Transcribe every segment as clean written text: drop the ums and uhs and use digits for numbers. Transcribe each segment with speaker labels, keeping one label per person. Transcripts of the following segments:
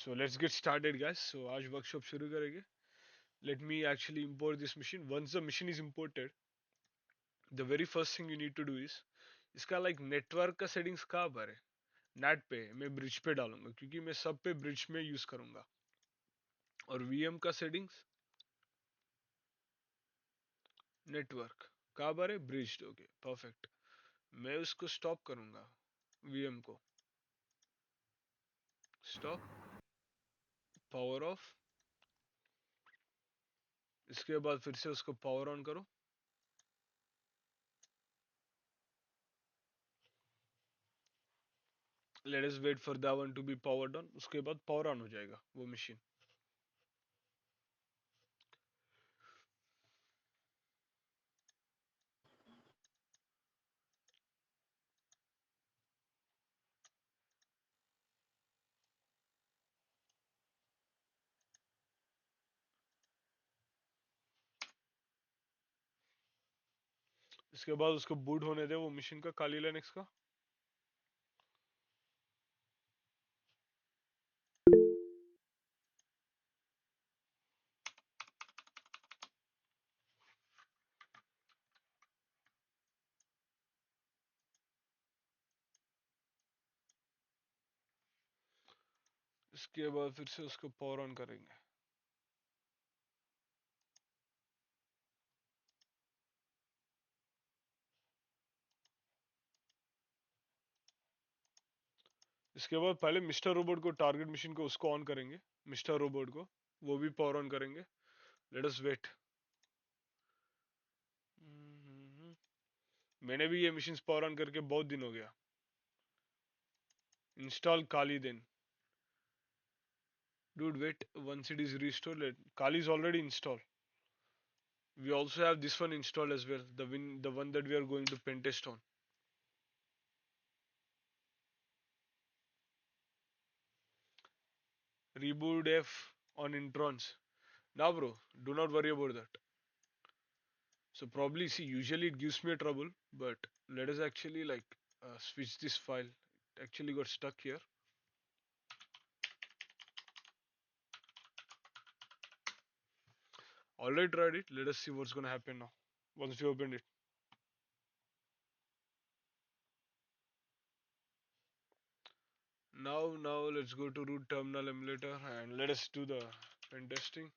Speaker 1: So let's get started, guys. So आज workshop शुरू करेंगे. Let me actually import this machine. Once the machine is imported, the very first thing you need to do is इसका like network का settings कहाँ पर है? Net पे मैं ब्रिज पे डालूंगा क्योंकि मैं सब पे ब्रिज में यूज करूंगा. और वीएम का सेटिंग्स नेटवर्क कहाँ पर है? ब्रिज. Okay, perfect. मैं उसको स्टॉप करूंगा, वीएम को स्टॉप, पावर ऑफ. इसके बाद फिर से उसको पावर ऑन करो. Let us wait for that one to be powered on. उसके बाद पावर ऑन हो जाएगा वो मशीन. इसके बाद उसको बूट होने दे वो मशीन का, काली लिनक्स का. इसके बाद फिर से उसको पावर ऑन करेंगे. इसके बाद पहले मिस्टर रोबोट को, टारगेट मशीन को, उसको ऑन करेंगे. मिस्टर रोबोट को वो भी पावर ऑन करेंगे. Let us wait. मैंने भी ये मशीन पावर ऑन करके बहुत दिन हो गया. Install Kali then. Dude, wait. Once it is restored, Kali is already installed. We also have this one installed as well. The one that we are going to pen test on. Reboot F on introns. Now, bro, do not worry about that. So probably, see, usually it gives me a trouble, but let us actually like switch this file. It actually got stuck here. Already tried it. Let us see what's gonna happen now once we open it. Now let's go to root terminal emulator and let us do the pen testing.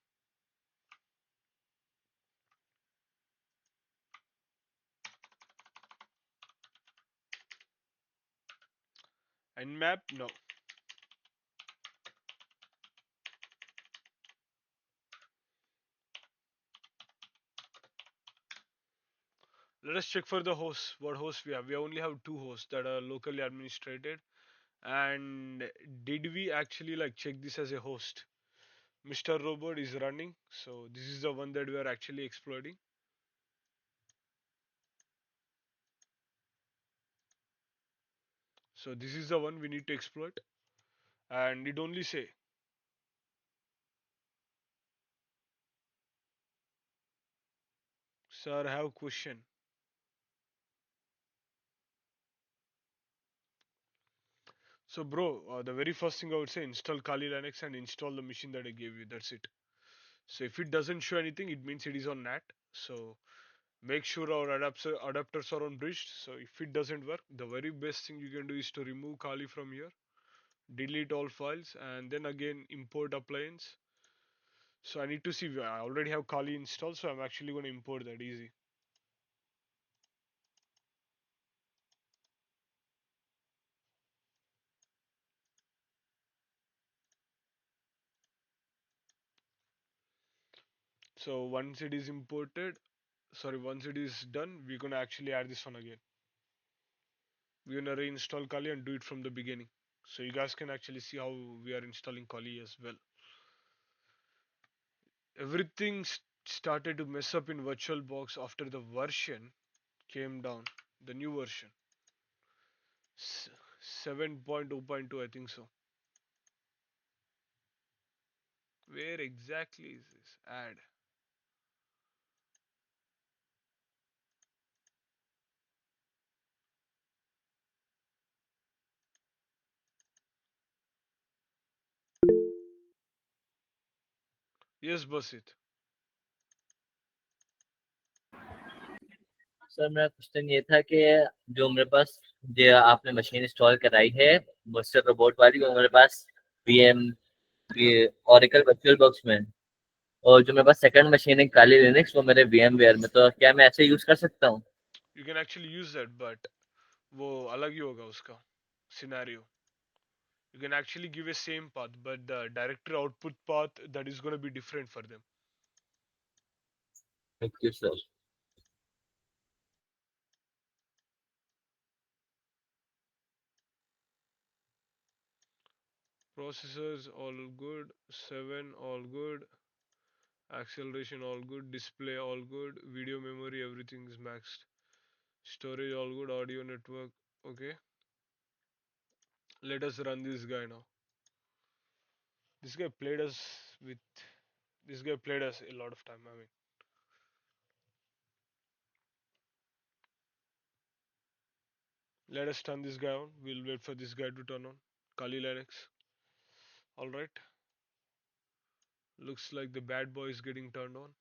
Speaker 1: Nmap, no. Let us check for the hosts. What hosts we have? We only have two hosts that are locally administrated. And did we actually like check this as a host? Mr. Robot is running, so this is the one that we are actually exploiting. So this is the one we need to exploit, and it only say, "Sir, I have a question." So, bro, the very first thing I would say, install Kali Linux and install the machine that I gave you. That's it. So if it doesn't show anything, it means it is on NAT. So make sure our adapters are on bridged. So if it doesn't work, the very best thing you can do is to remove Kali from here, delete all files, and then again import appliance. So I need to see, I already have Kali installed, so I'm actually going to import that easy. So once it is imported, sorry, once it is done, we're going to actually add this one again. We're going to reinstall Kali and do it from the beginning. So you guys can actually see how we are installing Kali as well. Everything started to mess up in VirtualBox after the version came down. The new version, 7.0.2, I think so. Where exactly is this? Add. Yes, Basit.
Speaker 2: Sir मेरा question ये था कि जो मेरे पास जो आपने machine install कराई है मस्टर रोबोट वाली, वो मेरे पास वीएम ये ओरेकल वर्चुअल बॉक्स में है। और जो मेरे पास सेकंड मशीन है काली लिनक्स, वो मेरे वीएम वेयर में, तो क्या मैं ऐसे यूज कर सकता हूँ?
Speaker 1: You can actually use that, but वो अलग ही होगा उसका scenario. You can actually give a same path, but the directory output path that is going to be different for them.
Speaker 2: Thank you sir.
Speaker 1: Processors all good, 7 all good, acceleration all good, display all good, video memory everything is maxed, storage all good, audio network okay. Let us run this guy now. This guy played us with this guy played us a lot of time. I mean, let us turn this guy on. We'll wait for this guy to turn on. Kali Linux. All right. Looks like the bad boy is getting turned on.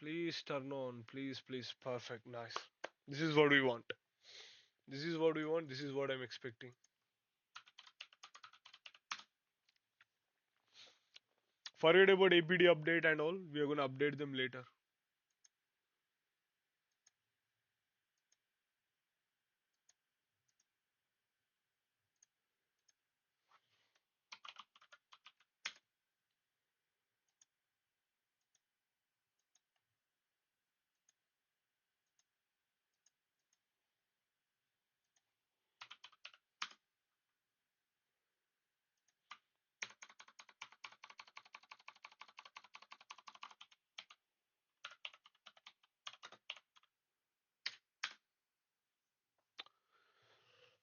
Speaker 1: Please turn on. Please, please. Perfect. Nice. This is what we want. This is what we want. This is what I'm expecting. Forget about APD update and all. We are gonna update them later.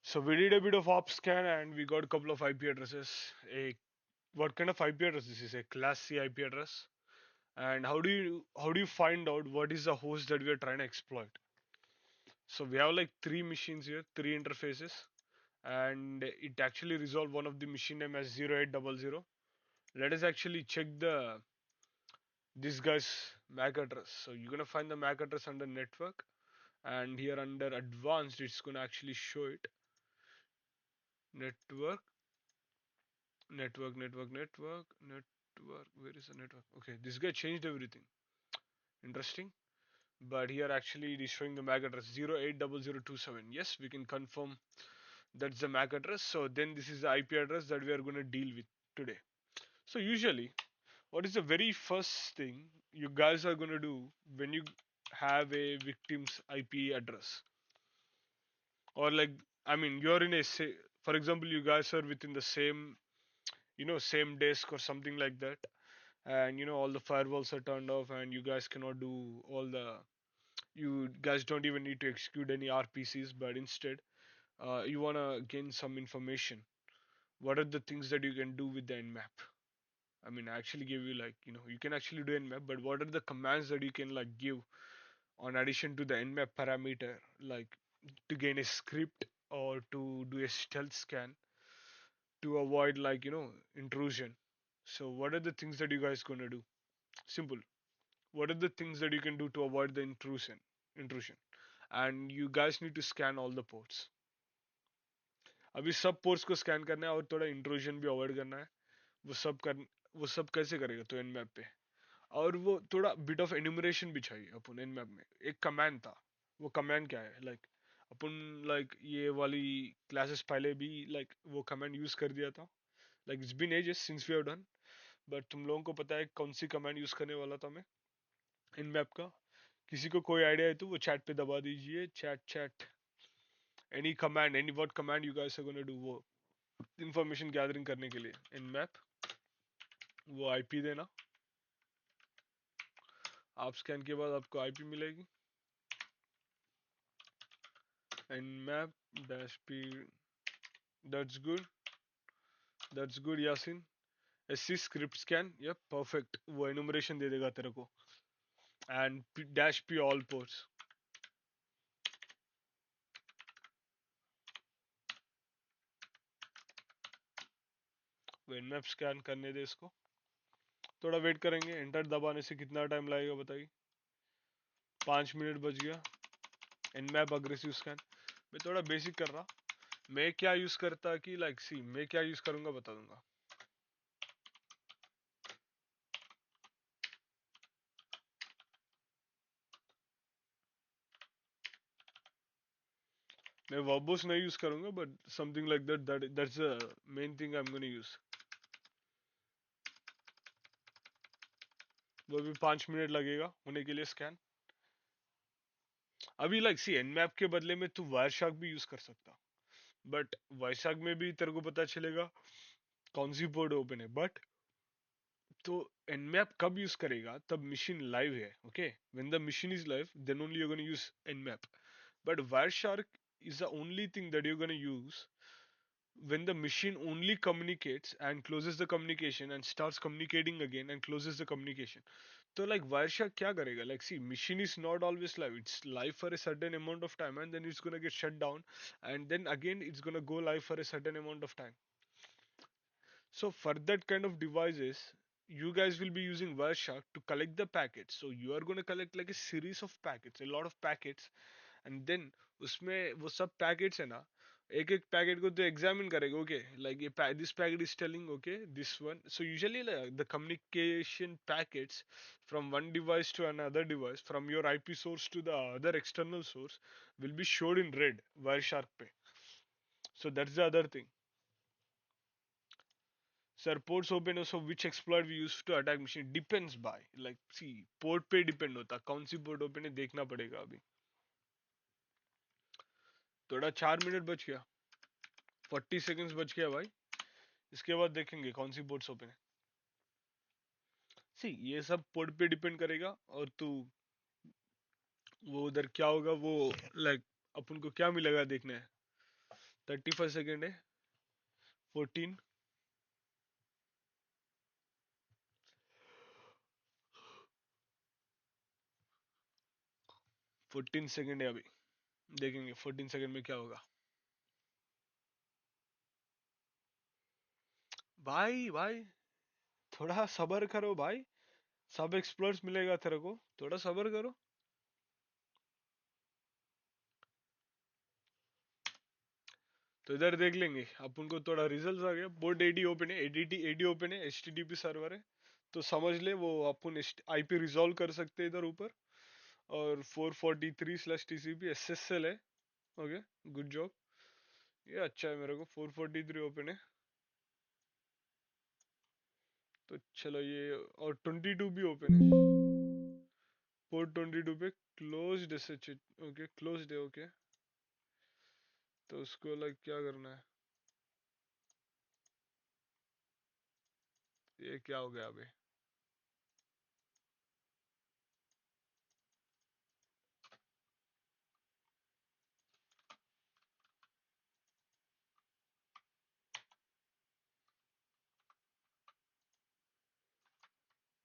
Speaker 1: So we did a bit of op scan and we got a couple of IP addresses. A what kind of IP address this is? A class C IP address. And how do you find out what is the host that we are trying to exploit? So we have like three machines here, three interfaces, and it actually resolved one of the machine name as 0800. Let us actually check the this guy's MAC address. So you're gonna find the MAC address under network, and here under advanced, it's gonna actually show it network, network. Where is the network? Okay, this guy changed everything. Interesting. But here actually it is showing the MAC address 080027. Yes, we can confirm that's the MAC address. So then this is the IP address that we are going to deal with today. So usually, what is the very first thing you guys are going to do when you have a victim's IP address? Or like, I mean, you're in a for example, you guys are within the same, same desk or something like that, and all the firewalls are turned off, and you guys cannot do all the you guys don't even need to execute any RPCs, but instead, you want to gain some information. What are the things that you can do with the nmap? I mean, I actually give you like, you can actually do nmap, but what are the commands that you can like give on addition to the nmap parameter, like to gain a script or to do a stealth scan to avoid like, intrusion. So what are the things that you guys going to do? Simple. What are the things that you can do to avoid the intrusion? And you guys need to scan all the ports. अभी सब ports को scan करना है और थोड़ा intrusion भी avoid करना है. वो सब कर वो सब कैसे करेगा तो एन मैप पे. और वो थोड़ा बिट ऑफ एन्यूमरेशन भी चाहिए अपन एन मैप में. एक कमांड था. वो कमांड क्या है लाइक अपन लाइक ये वाली क्लासेस पहले भी लाइक वो कमांड यूज कर दिया था. Like it's been ages since we have done. But तुम लोगों को पता है कौन सी कमांड यूज करने वाला था मैं इन मैप का. किसी को कोई आइडिया है तो वो चैट पे दबा दीजिए. Chat chat any command any what command you guys are gonna do वो इंफॉर्मेशन गैदरिंग करने के लिए इन मैप. वो आईपी देना. आप स्कैन के बाद आपको आईपी मिलेगी. Nmap dash P. That's good. That's good Yasin. SC script scan. Yup perfect. वो एनुमरेशन दे देगा तेरे को. And dash P all ports. वो मैप स्कैन करने दे इसको, थोड़ा वेट करेंगे। एंटर दबाने से कितना टाइम लगेगा बताइए। 5 मिनट बच गया। Map aggressive scan. मैं थोड़ा बेसिक कर रहा। मैं क्या यूज करता कि लाइक सी, मैं क्या यूज करूंगा बता दूंगा। मैं वर्बोस नहीं यूज करूंगा, but something like that's the main thing I am gonna use. वो भी 5 मिनट लगेगा होने के लिए स्कैन। अभी लाइक सी मैप के बदले में तू वायर शार्क भी यूज कर सकता, बट वायर शार्क में भी तेरे को पता चलेगा कौन सी पोर्ट ओपन है। बट तो nmap कब यूज करेगा, तब मशीन लाइव है। Okay, when the machine is live then only you gonna use nmap। But wireshark is the only thing that you're going to use when the machine only communicates and closes the communication and starts communicating again and closes the communication. So like wireshark क्या करेगा, like see machine is not always live, it's live for a certain amount of time and then it's going to get shut down, and then again it's going to go live for a certain amount of time. So for that kind of devices, you guys will be using Wireshark to collect the packets. So you are going to collect like a series of packets, a lot of packets, and then उसमें वो सब packets है ना, एक एक packet को तो examine करेगा. Okay, like this packet is telling okay this one. So usually like, the communication packets from one device to another device, from your IP source to the other external source, will be showed in red Wireshark पे. So that's the other thing. Sir, ports open है, so which exploit we use to attack machine depends by like see port पे depend होता कौन सी port open है देखना पड़ेगा अभी। थोड़ा 4 मिनट बच गया, 40 सेकंड्स बच गया भाई। इसके बाद देखेंगे कौन सी पोर्ट्स ओपन है। सी ये सब पोर्ट पे डिपेंड करेगा, और तू वो उधर क्या होगा वो लाइक अपन को क्या मिलेगा देखना है। 35 सेकेंड है। 14 14 सेकेंड है अभी, देखेंगे 14 सेकेंड में क्या होगा। भाई भाई थोड़ा सबर करो भाई, सब एक्सप्लोर्स मिलेगा तेरे को, थोड़ा सबर करो। तो इधर देख लेंगे अपन को, थोड़ा रिजल्ट आ गया। पोर्ट एडी ओपन है, एडीटी एडी ओपन है, एचटीटीपी सर्वर है। तो समझ ले वो अपन आईपी रिजॉल्व कर सकते हैं इधर ऊपर। और 443/TCP SSL है। ओके, गुड जॉब, ये अच्छा है मेरे को। 443 ओपन है, तो चलो ये। और 22 भी ओपन है, पोर्ट 22 पे क्लोज्ड है। ओके क्लोज्ड है। ओके, तो उसको लाइक क्या करना है, ये क्या हो गया अभी।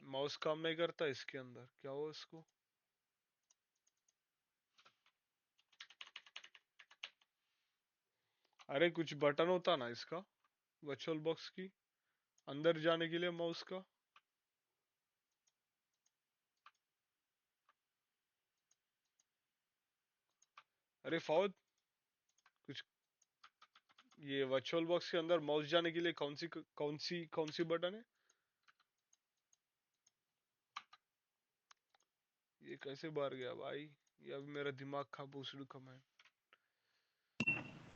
Speaker 1: माउस काम नहीं करता इसके अंदर, क्या हो इसको। अरे कुछ बटन होता ना इसका, वर्चुअल बॉक्स की अंदर जाने के लिए माउस का। अरे फौद, कुछ ये वर्चुअल बॉक्स के अंदर माउस जाने के लिए कौन सी बटन है। ये कैसे बाहर गया भाई, ये अभी मेरा दिमाग खा पूछड़ू कम है।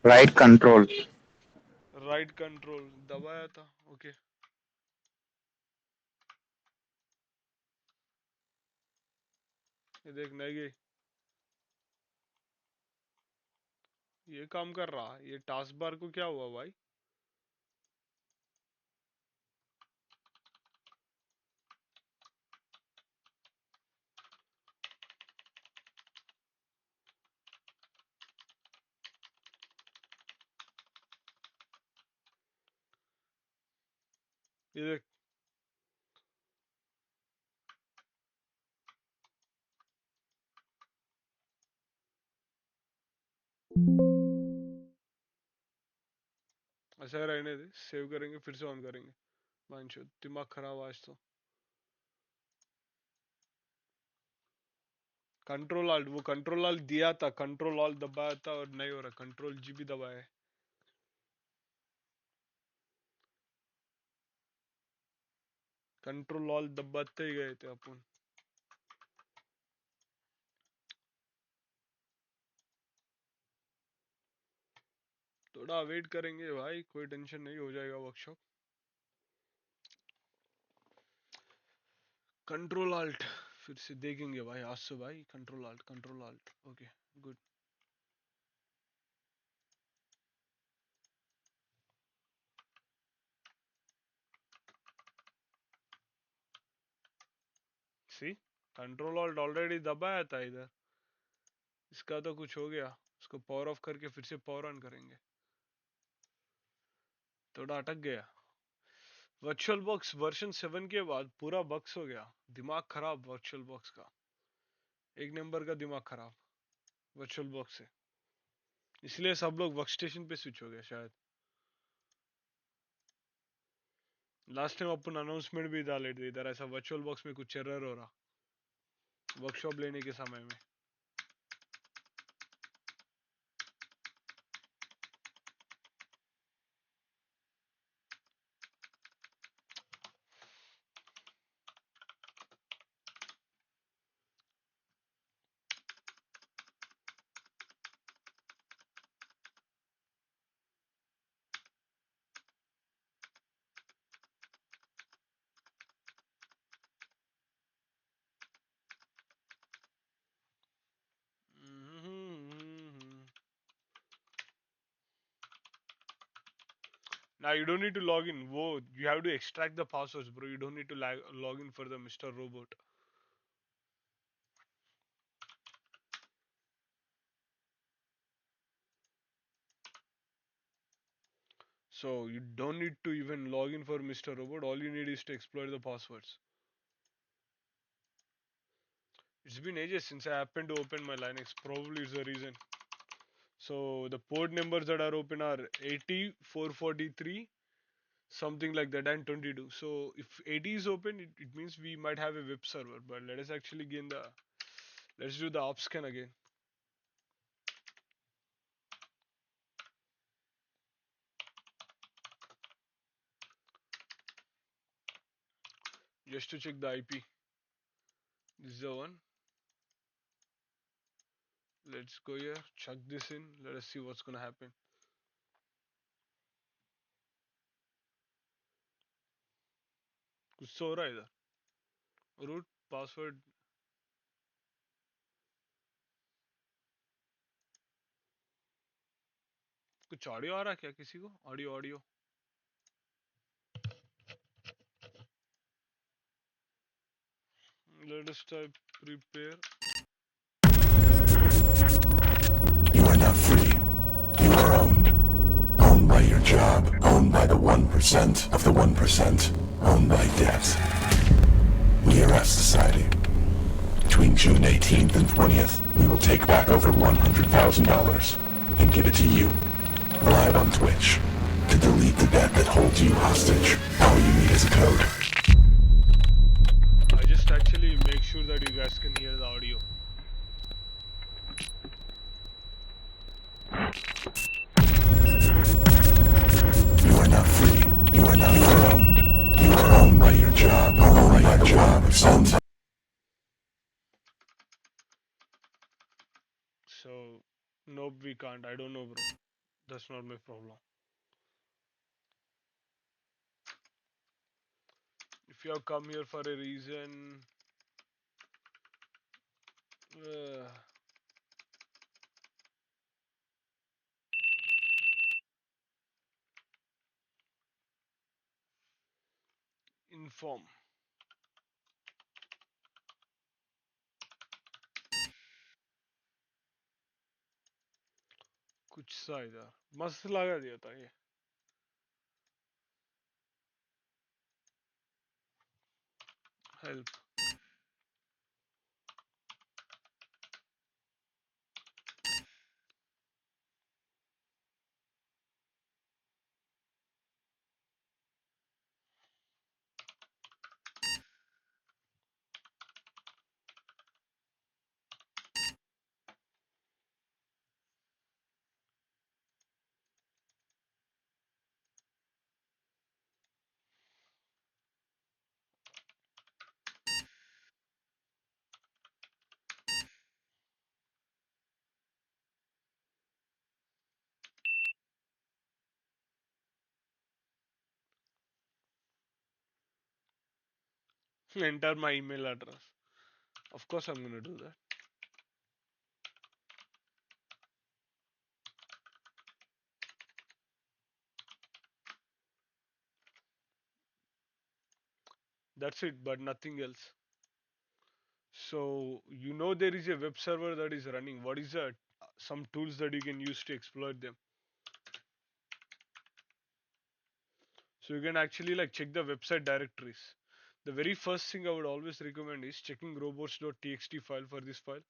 Speaker 3: Right control.
Speaker 1: राइट कंट्रोल दबाया था। ओके, ये देख नहीं गई, ये काम कर रहा। ये टास्क बार को क्या हुआ भाई। ये देख, ऐसा ही रहने दे, सेव करेंगे फिर से ऑन करेंगे। मानशो दिमाग खराब आज तो। कंट्रोल आल्ट, वो कंट्रोल आल्ट दिया था, कंट्रोल ऑल दबाया था और नहीं हो रहा, कंट्रोल जी भी दबाया है। कंट्रोल ऑल दबाते ही गए थे अपन। थोड़ा वेट करेंगे भाई, कोई टेंशन नहीं, हो जाएगा वर्कशॉप। कंट्रोल आल्ट फिर से देखेंगे भाई आज से भाई, control alt control alt. Okay good. See, control alt already दबाया था इधर, इसका तो कुछ हो गया। इसको पावर ऑफ करके फिर से पावर ऑन करेंगे। थोड़ा अटक गया। वर्चुअल बॉक्स वर्जन 7 के बाद पूरा बग्स हो गया, दिमाग खराब वर्चुअल बॉक्स का, एक नंबर का दिमाग खराब वर्चुअल बॉक्स से। इसलिए सब लोग वर्क स्टेशन पे स्विच हो गए शायद। लास्ट टाइम अपन अनाउंसमेंट भी डाले थे इधर, ऐसा वर्चुअल बॉक्स में कुछ एरर हो रहा वर्कशॉप लेने के समय में। Now you don't need to log in. Whoa, you have to extract the passwords, bro. You don't need to log in for the Mr. Robot. So you don't need to even log in for Mr. Robot. All you need is to exploit the passwords. It's been ages since I happened to open my Linux. Probably is the reason. So the port numbers that are open are 80, 443, something like that, and 22. So if 80 is open, it means we might have a web server. But let us actually gain the. Let's do the op scan again. Just to check the IP. This is the one. Let's go here, chuck this in. Let us see what's gonna happen. कुछ तो हो रहा है इधर। Root password. कुछ audio आ रहा है क्या किसी को? Audio audio. Let us type prepare.
Speaker 3: You are not free. You are owned. Owned by your job. Owned by the 1% of the 1%. Owned by debt. We are S Society. Between June 18th and 20th, we will take back over $100,000 and give it to you, live on Twitch, to delete the debt that holds you hostage. All you need is a code.
Speaker 1: I just actually make sure that you guys can hear the audio.
Speaker 3: You are not free. You are not owned. You are owned by your job. Owned by the job. Owned.
Speaker 1: So, nope, we can't. I don't know, bro. That's not my problem. If you have come here for a reason, uh, inform. कुछ सा इधर मस्त लगा दिया था ये। Help. Enter my email address. Of course, I'm gonna do that. That's it, but nothing else. So there is a web server that is running. What is that? Some tools that you can use to exploit them. So you can actually like check the website directories. The very first thing I would always recommend is checking robots.txt file for this file.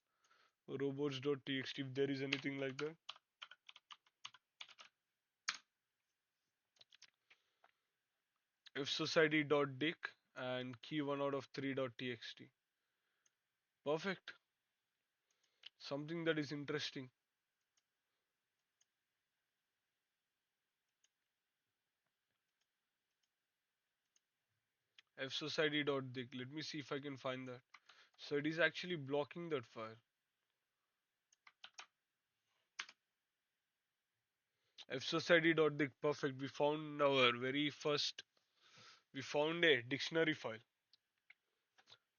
Speaker 1: Robots.txt if there is anything like that. fsociety.dic and key1 out of 3.txt. Perfect. Something that is interesting. fsociety.dic. Let me see if I can find that. So it is actually blocking that file. fsociety.dic. Perfect. We found our very first. We found a dictionary file,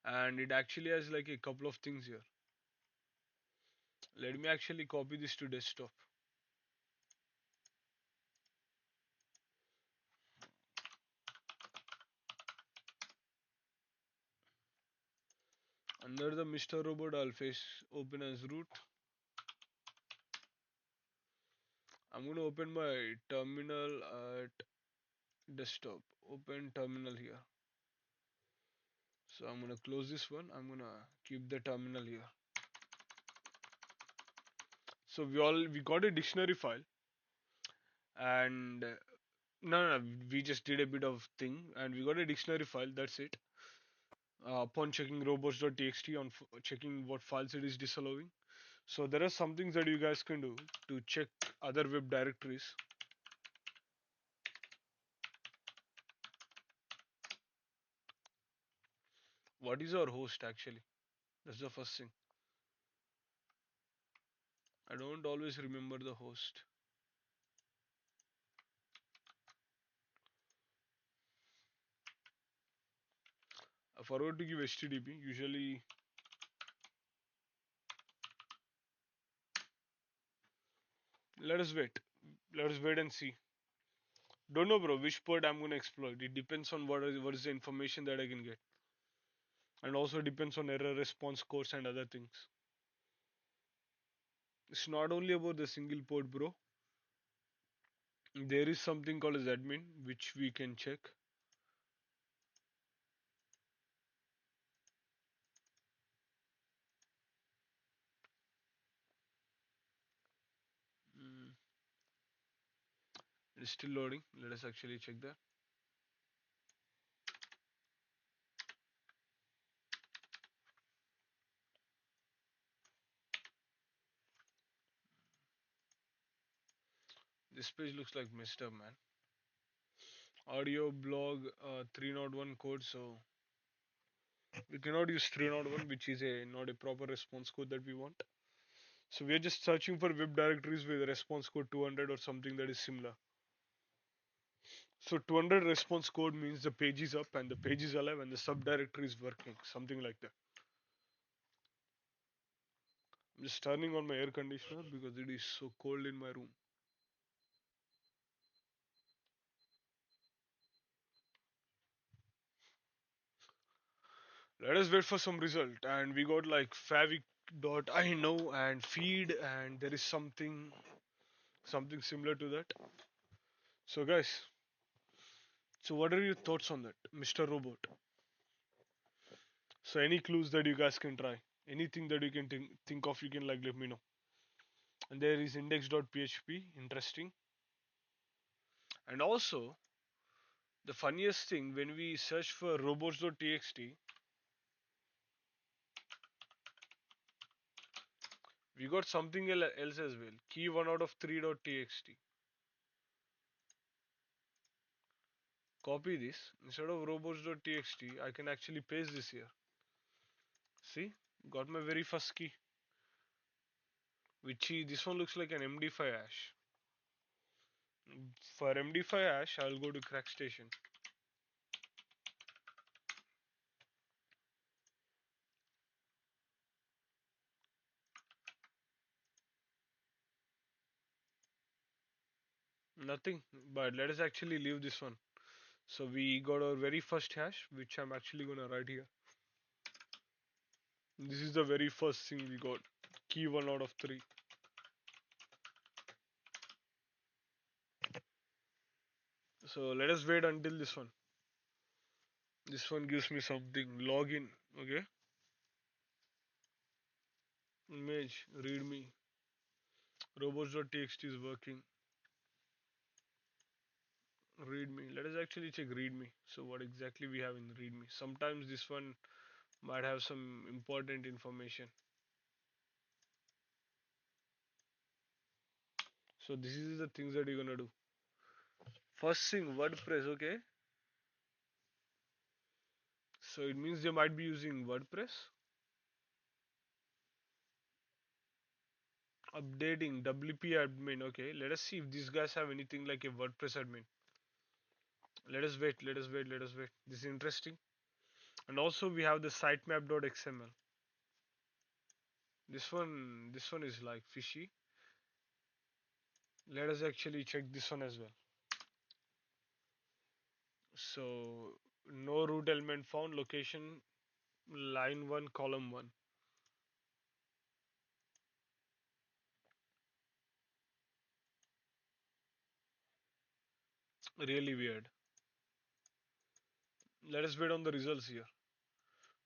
Speaker 1: and it actually has like a couple of things here. Let me actually copy this to desktop. Under the Mr. Robot, I'll face open as root. I'm going to open my terminal at desktop. Open terminal here. So I'm going to close this one. I'm going to keep the terminal here. So we got a dictionary file, and no, we just did a bit of thing, and we got a dictionary file. That's it. Upon checking robots.txt on checking what files it is disallowing. So there are some things that you guys can do to check other web directories. What is our host actually? That's the first thing. I don't always remember the host. I forgot to give HTTP. Usually, let us wait. Let us wait and see. Don't know, bro, which port I'm gonna exploit. It depends on what is the information that I can get, and also depends on error response codes and other things. It's not only about the single port, bro. There is something called as admin, which we can check. Mm, it is still loading. Let us actually check that. This page looks like messed up, man. Audio blog 301 code, so we cannot use 301, which is a not a proper response code that we want. So we are just searching for web directories with a response code 200 or something that is similar. So 200 response code means the page is up and the page is alive and the subdirectory is working, something like that. I'm just turning on my air conditioner because it is so cold in my room. Let us wait for some result, and we got like favic.ino and feed, and there is something similar to that. So guys, so what are your thoughts on that, Mr. Robot? So any clues that you guys can try, anything that you can think of, you can like let me know. And there is index.php, interesting. And also the funniest thing, when we search for robots.txt, we got something else as well. Key 1 out of 3.txt. Copy this. Instead of robots.txt, I can actually paste this here. See, got my very first key. This one looks like an MD5 hash. For MD5 hash, I'll go to CrackStation. Nothing, but let us actually leave this one. So we got our very first hash, which I'm actually gonna write here. This is the very first thing we got. Key 1 out of 3. So let us wait until this one. This one gives me something. Login. Okay. Image. Readme. Robots.txt is working. Readme. Let us actually check readme. So what exactly we have in readme. Sometimes this one might have some important information. So this is the things that you're gonna do. First thing, WordPress. Okay. So it means they might be using WordPress. Updating WP admin. Okay, let us see if these guys have anything like a WordPress admin. Let us wait. Let us wait. Let us wait. This is interesting. And also we have the sitemap.xml. This one is like fishy. Let us actually check this one as well. So no root element found. Location line 1 column 1. Really weird. Let us wait on the results here.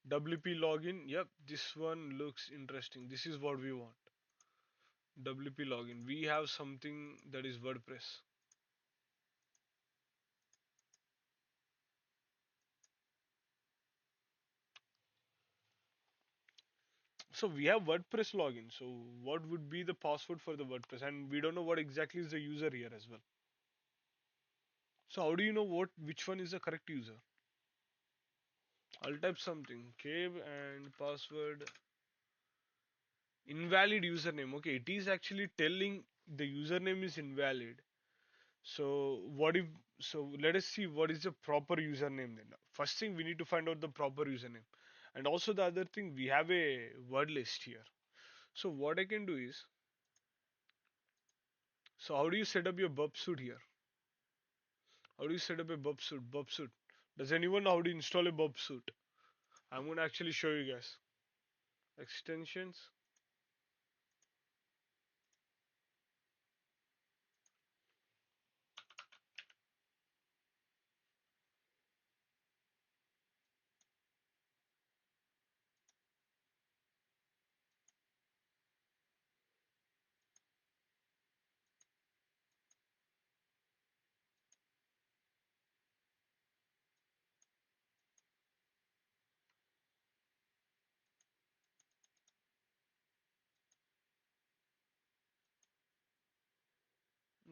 Speaker 1: WP login. Yep, this one looks interesting. This is what we want. WP login. We have something that is WordPress. So we have WordPress login. So what would be the password for the WordPress? And we don't know what exactly is the user here as well. So how do you know which one is the correct user? I'll type something. Cave and password invalid username. Okay, it is actually telling the username is invalid. So what if so let us see what is the proper username then. First thing we need to find out the proper username. And also the other thing we have a word list here. So what I can do is so how do you set up your burp suite here? How do you set up a burp suite? Burp suite. Does anyone know how to install a burp suite? I'm gonna actually show you guys. Extensions.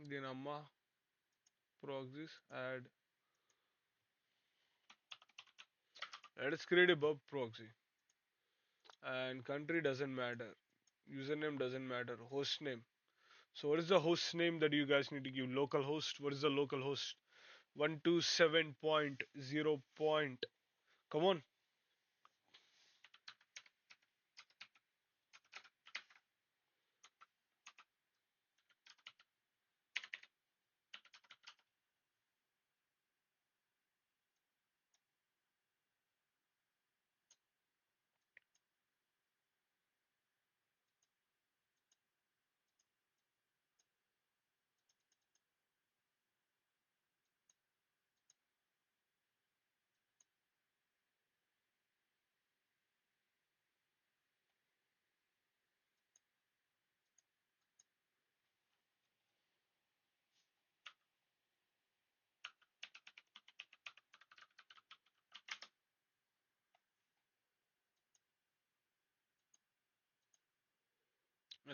Speaker 1: Then amma proxies add. Let's create a burp proxy. And country doesn't matter. Username doesn't matter. Host name. So what is the host name that you guys need to give? Local host. What is the local host? 127.0 point. Come on.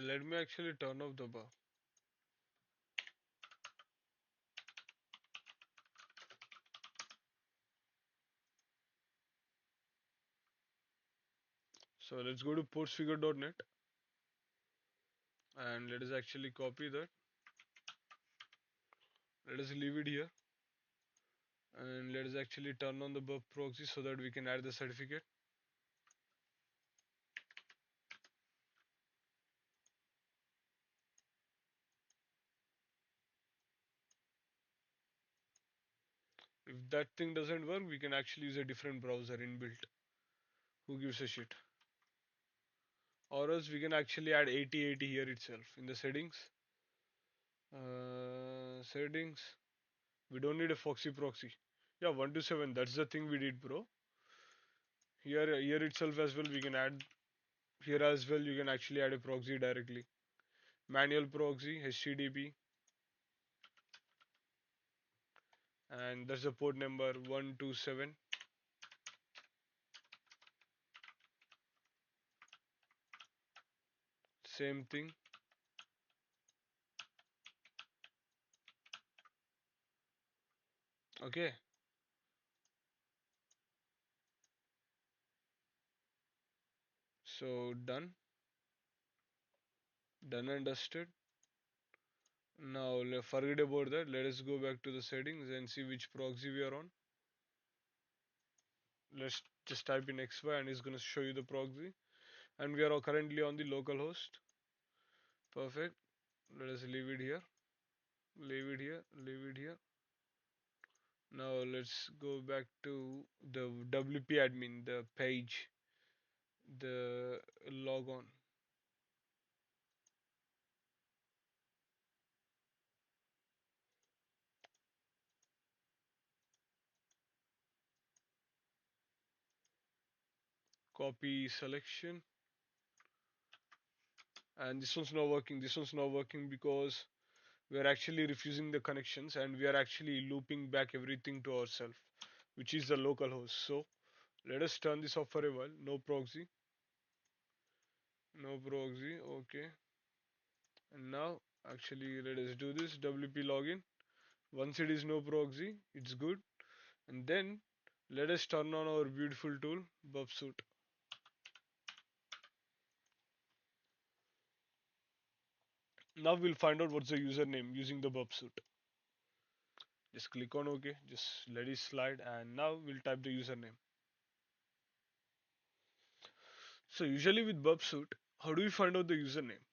Speaker 1: Let me actually turn off the bar. So let's go to postfigure.net and let us actually copy that. Let us leave it here and let us actually turn on the burp proxy so that we can add the certificate. If that thing doesn't work, we can actually use a different browser inbuilt. Who gives a shit? Or else we can actually add 8080 here itself in the settings. Settings. We don't need a Foxy proxy. Yeah, 127. That's the thing we did, bro. Here itself as well. We can add here as well. You can actually add a proxy directly. Manual proxy, HTTP, and that's the port number 127. Same thing. Okay. So done. Done and dusted. Now forget about that. Let us go back to the settings and see which proxy we are on. Let's just type in XY and it's gonna show you the proxy. And we are currently on the local host. Perfect. Let us leave it here. Leave it here. Leave it here. Now let's go back to the WP admin, the page, the logon. Copy selection. And this one's not working. This one's not working because we are actually refusing the connections and we are actually looping back everything to ourselves, which is the local host. So let us turn this off for a while. No proxy. No proxy. Okay. And now actually let us do this WP login. Once it is no proxy, it's good. And then let us turn on our beautiful tool, Bubsuit. Now we'll find out what's the username using the Bubsuit. Just click on OK. Just let it slide. And now we'll type the username. So usually with Bubsuit, how do we find out the username?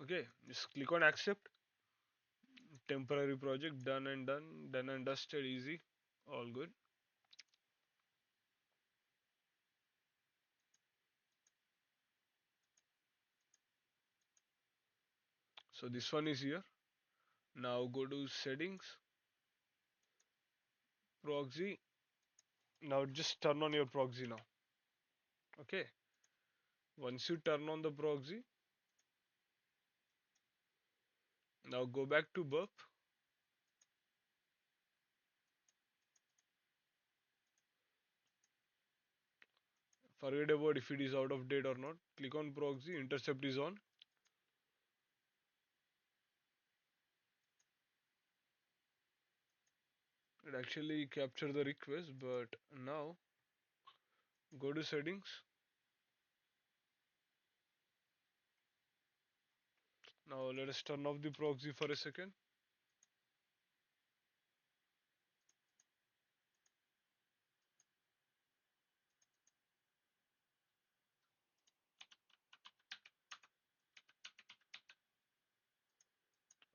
Speaker 1: Okay, just click on accept. Temporary project done and done. Done and dusted. Easy. All good. So this one is here. Now go to settings, proxy. Now just turn on your proxy now. Okay. Once you turn on the proxy, now go back to burp. Forget about if it is out of date or not. Click on proxy. Intercept is on. It actually captured the request, but now go to settings. Now let us turn off the proxy for a second.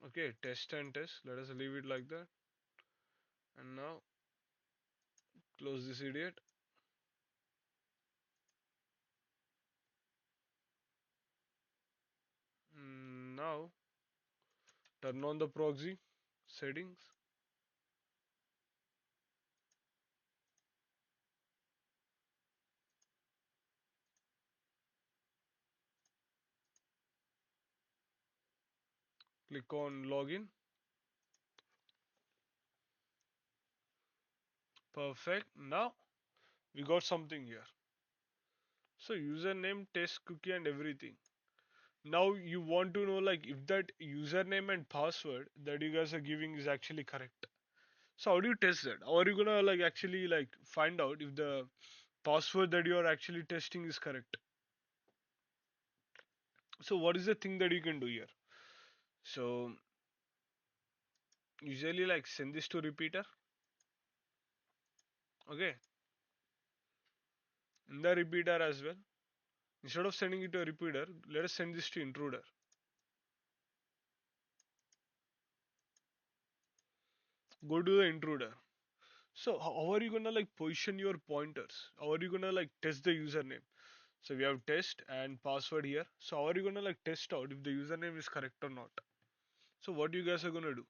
Speaker 1: Okay, test and test. Let us leave it like that. And now close this idiot. Now turn on the proxy settings. Click on login. Perfect. Now we got something here. So username, test cookie and everything. Now you want to know like if that username and password that you guys are giving is actually correct. So how do you test that? How are you gonna like actually like find out if the password that you are actually testing is correct? So what is the thing that you can do here? So usually like send this to repeater. Okay. In the repeater as well. Instead of sending it to a repeater, let us send this to intruder. Go to the intruder. So how are you gonna like position your pointers? How are you gonna like test the username? So we have test and password here. So how are you gonna like test out if the username is correct or not? So what you guys are gonna do?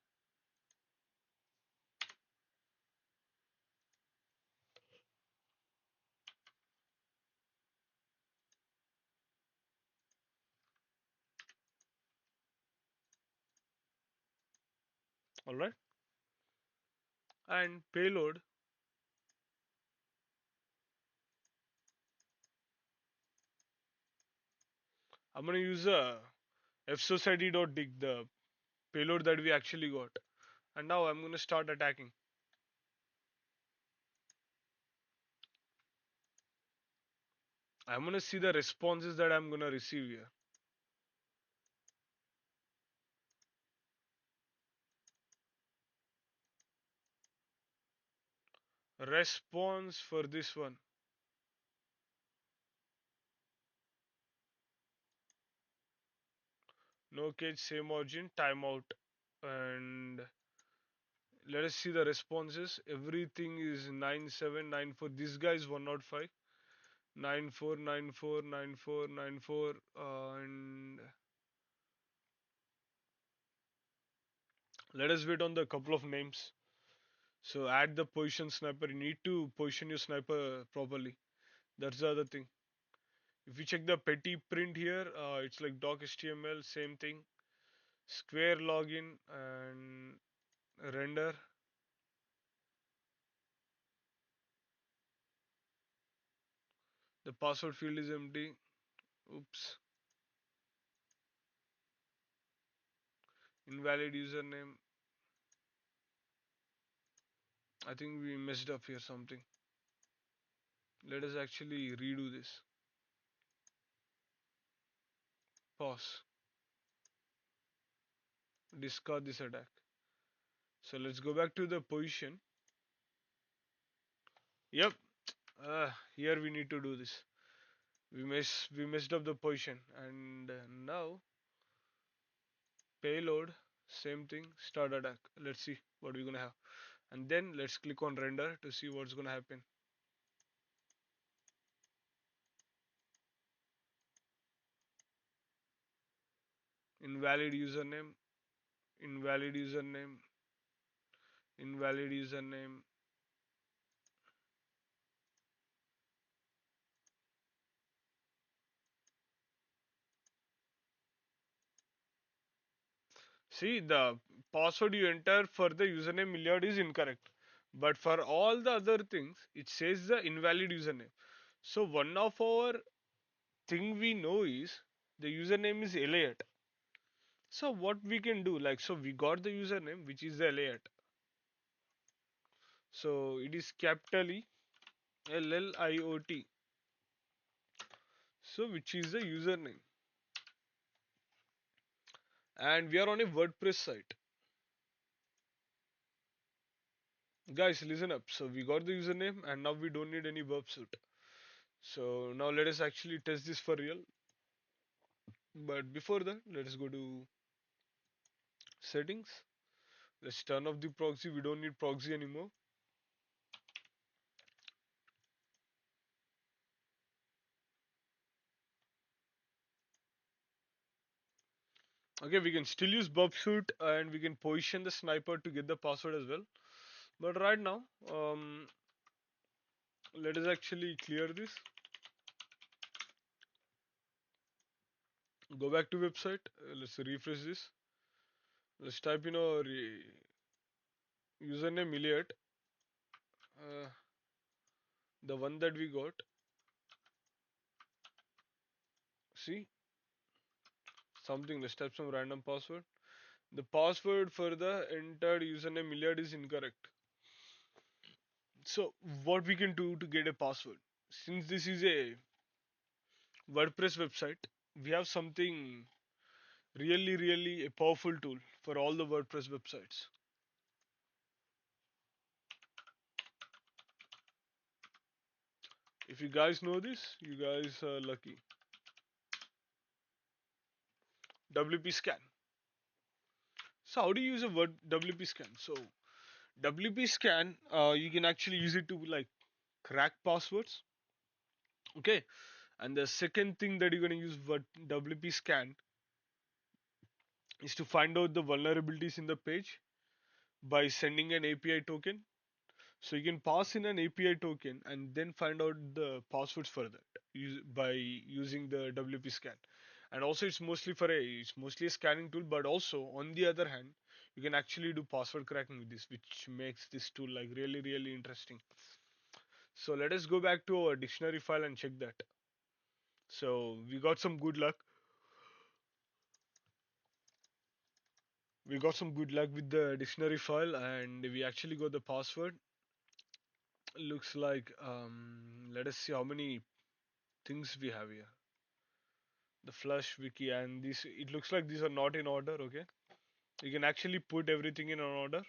Speaker 1: All right. And payload. I'm gonna use fsociety.dig, the payload that we actually got. And now I'm gonna start attacking. I'm gonna see the responses that I'm gonna receive here. Response for this one. No cage, same origin, timeout. And let us see the responses. Everything is 9794. This guy is 105. 94949494. And let us wait on the couple of names. So add the position sniper. You need to position your sniper properly. That's the other thing. If you check the petty print here, it's like doc HTML, same thing. Square login and render. The password field is empty. Oops. Invalid username. I think we messed up here something. Let us actually redo this. Pause. Discard this attack. So let's go back to the position. Yep. Here we need to do this. We messed up the position, and now payload, same thing, start attack. Let's see what we're gonna have, and then let's click on render to see what's gonna happen. Invalid username, invalid username, invalid username. See, the password you enter for the username Milliard is incorrect, but for all the other things it says the invalid username. So one of our thing we know is the username is Elliot. So what we can do, like, so we got the username which is Elliot. So it is capital E LLIOT. So which is the username, and we are on a WordPress site. Guys, listen up. So we got the username, and now we don't need any verb suit. So now let us actually test this for real. But before that, let us go to settings. Let's turn off the proxy. We don't need proxy anymore. Okay, we can still use burp suit and we can position the sniper to get the password as well. But right now, let us actually clear this. Go back to website. Let's refresh this. Let's type in our username Elliot, uh, the one that we got. See something. Let's type some random password. The password for the entered username Elliot is incorrect. So what we can do to get a password? Since this is a WordPress website, we have something really a powerful tool for all the WordPress websites. If you guys know this, you guys are lucky. WP scan. So how do you use a word WP scan? So WP scan, you can actually use it to like crack passwords. Okay, and the second thing that you're going to use what WP scan is to find out the vulnerabilities in the page by sending an API token. So you can pass in an API token and then find out the passwords for that by using the WP scan. And also it's mostly a scanning tool, but also on the other hand, you can actually do password cracking with this, which makes this tool like really really interesting. So let us go back to our dictionary file and check that. So we got some good luck. We got some good luck with the dictionary file, and we actually got the password. Looks like let us see how many things we have here. The flush wiki, and this, it looks like these are not in order. Okay, you can actually put everything in an order,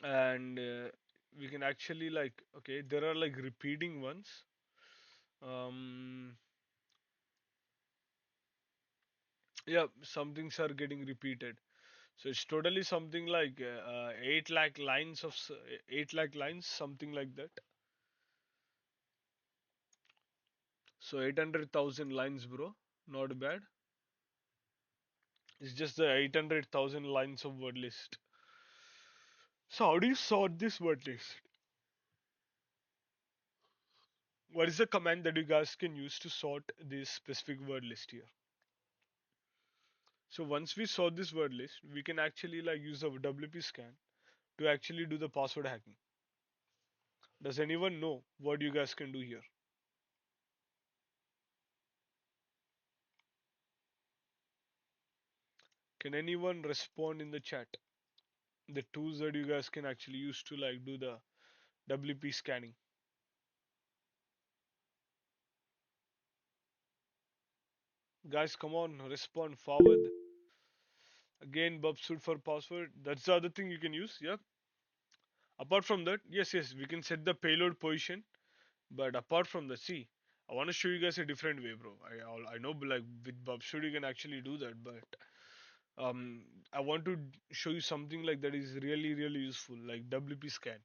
Speaker 1: and we can actually like, okay, there are like repeating ones. um yeah, some things are getting repeated. So it's totally something like 8 lakh lines 8 lakh lines, something like that. So 800,000 lines, bro. Not bad. It's just the 800,000 lines of word list. So how do you sort this word list? What is the command that you guys can use to sort this specific word list here? So once we sort this word list, we can actually like use the WP scan to actually do the password hacking. Does anyone know what you guys can do here? Can anyone respond in the chat? The tools that you guys can actually use to like do the WP scanning. Guys, come on, respond forward. Again, Bubsuit for password. That's the other thing you can use. Yeah. Apart from that, yes, we can set the payload position. But apart from that, see, I want to show you guys a different way, bro. I know like with Bubsuit you can actually do that, but I want to show you something like that is really really useful, like WP scan.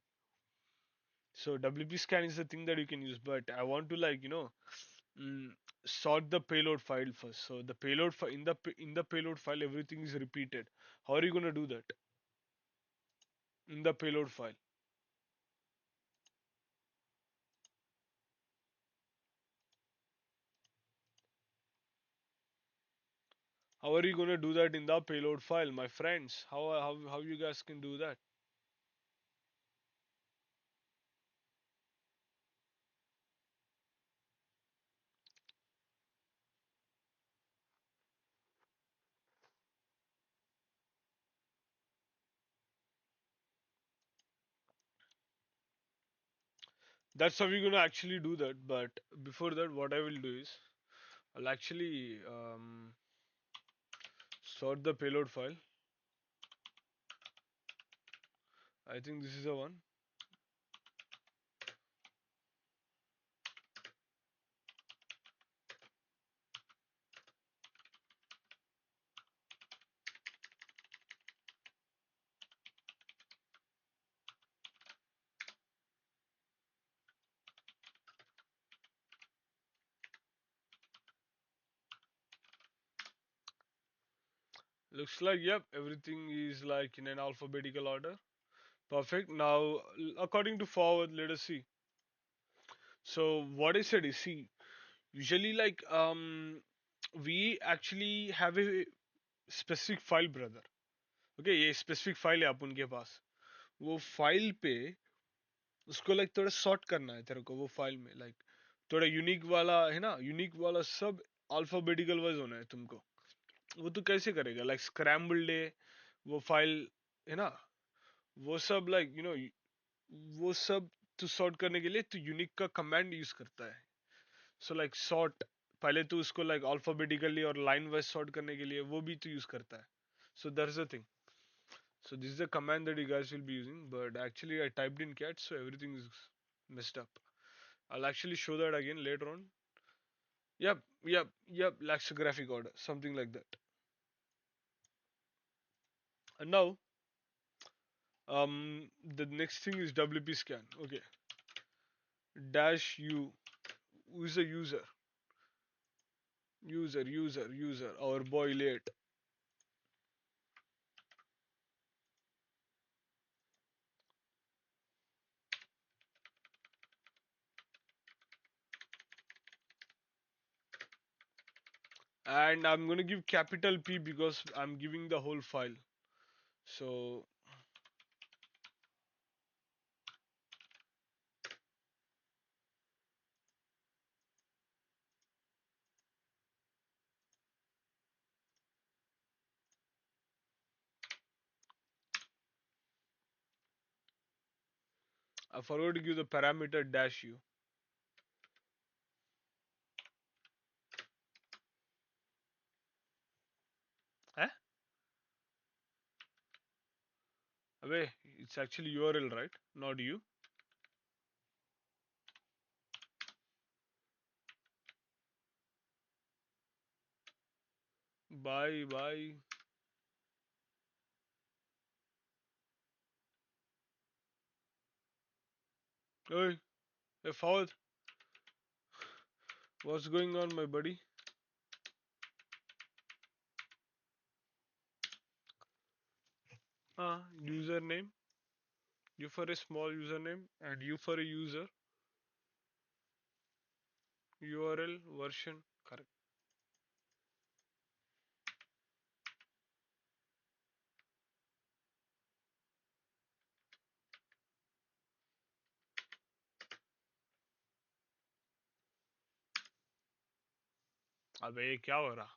Speaker 1: So WP scan is the thing that you can use, but I want to like mm, sort the payload file first. So the payload in the payload file everything is repeated. How are you gonna do that in the payload file? How are you gonna do that in the payload file, my friends? How you guys can do that? That's how we're gonna actually do that. But before that, what I will do is I'll actually sort the payload file. I think this is the one. Looks like, yep, everything is like in an alphabetical order. Perfect. Now, according to forward, let us see. So what I said is, see, usually like we actually have a specific file, brother. Okay, ये specific file है अपन के पास. वो file पे उसको like थोड़ा sort करना है तेरे को वो file में like थोड़ा unique वाला है ना, unique वाला सब alphabetical wise होना है तुमको. वो तू कैसे करेगा, like scrambled है वो file है ना, वो सब like वो सब तू सॉर्ट करने के लिए तू यूनिक का कमांड यूज करता है. सो लाइक सॉर्ट, पहले तू उसको लाइक अल्फाबेटिकली और लाइन वाइज सॉर्ट करने के लिए वो भी तू यूज करता है. So that is the thing. So this is the command that you guys will be using, but actually I typed in cat, so everything is messed up. I'll actually show that again later on. Yep, lexicographic order, something like that. And now The next thing is WP scan. Okay. Dash U. Who's a user? User. Our boy late. And I'm gonna give capital P because I'm giving the whole file. So I forgot to give the parameter dash U. Eh? Away, it's actually URL, right? Not U. Bye. Hey, hey, Fawad, what's going on, my buddy? Username. U for a small username and U for a user. URL version. Correct. अबे ये क्या हो रहा?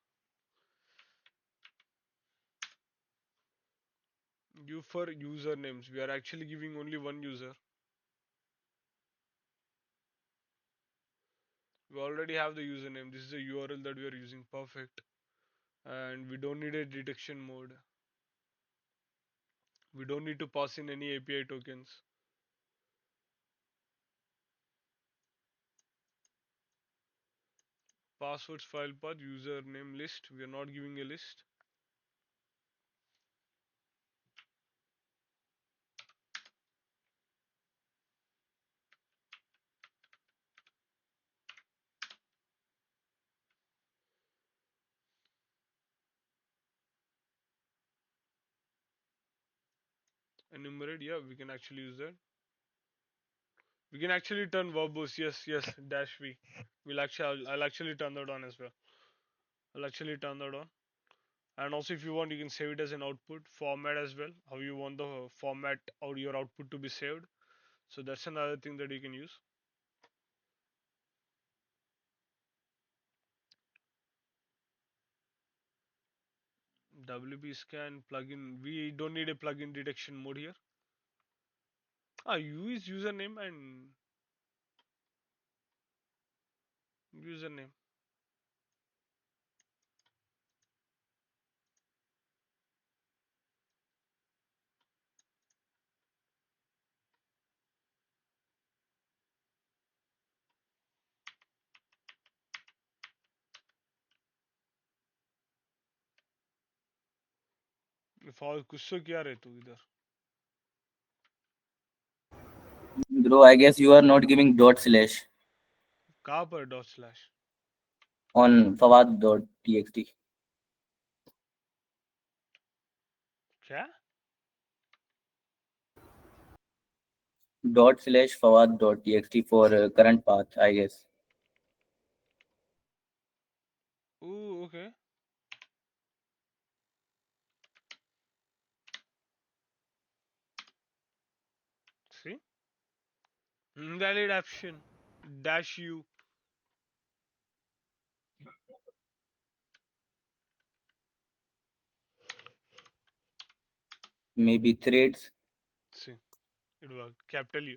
Speaker 1: U for usernames. We are actually giving only one user. We already have the username. This is the URL that we are using. Perfect. And we don't need a detection mode. We don't need to pass in any API tokens. Passwords file path username list. We are not giving a list. Enumerate. Yeah, we can actually use that. We can actually turn verbose. Yes. Dash V. I'll actually turn that on as well. I'll actually turn that on. And also, if you want, you can save it as an output format as well. How you want the format or your output to be saved. So that's another thing that you can use. WP scan plugin. We don't need a plugin detection mode here. U is username and username. कुछ तो क्या रहे तू इधर?
Speaker 2: Bro, I guess you are not giving dot slash
Speaker 1: कहाँ पर dot slash?
Speaker 2: on fawad.txt.
Speaker 1: क्या?
Speaker 2: Dot slash fawad.txt for current path, I guess.
Speaker 1: Ooh, okay. See? Invalid option. Dash U.
Speaker 2: Maybe threads.
Speaker 1: See, it worked. Capital U.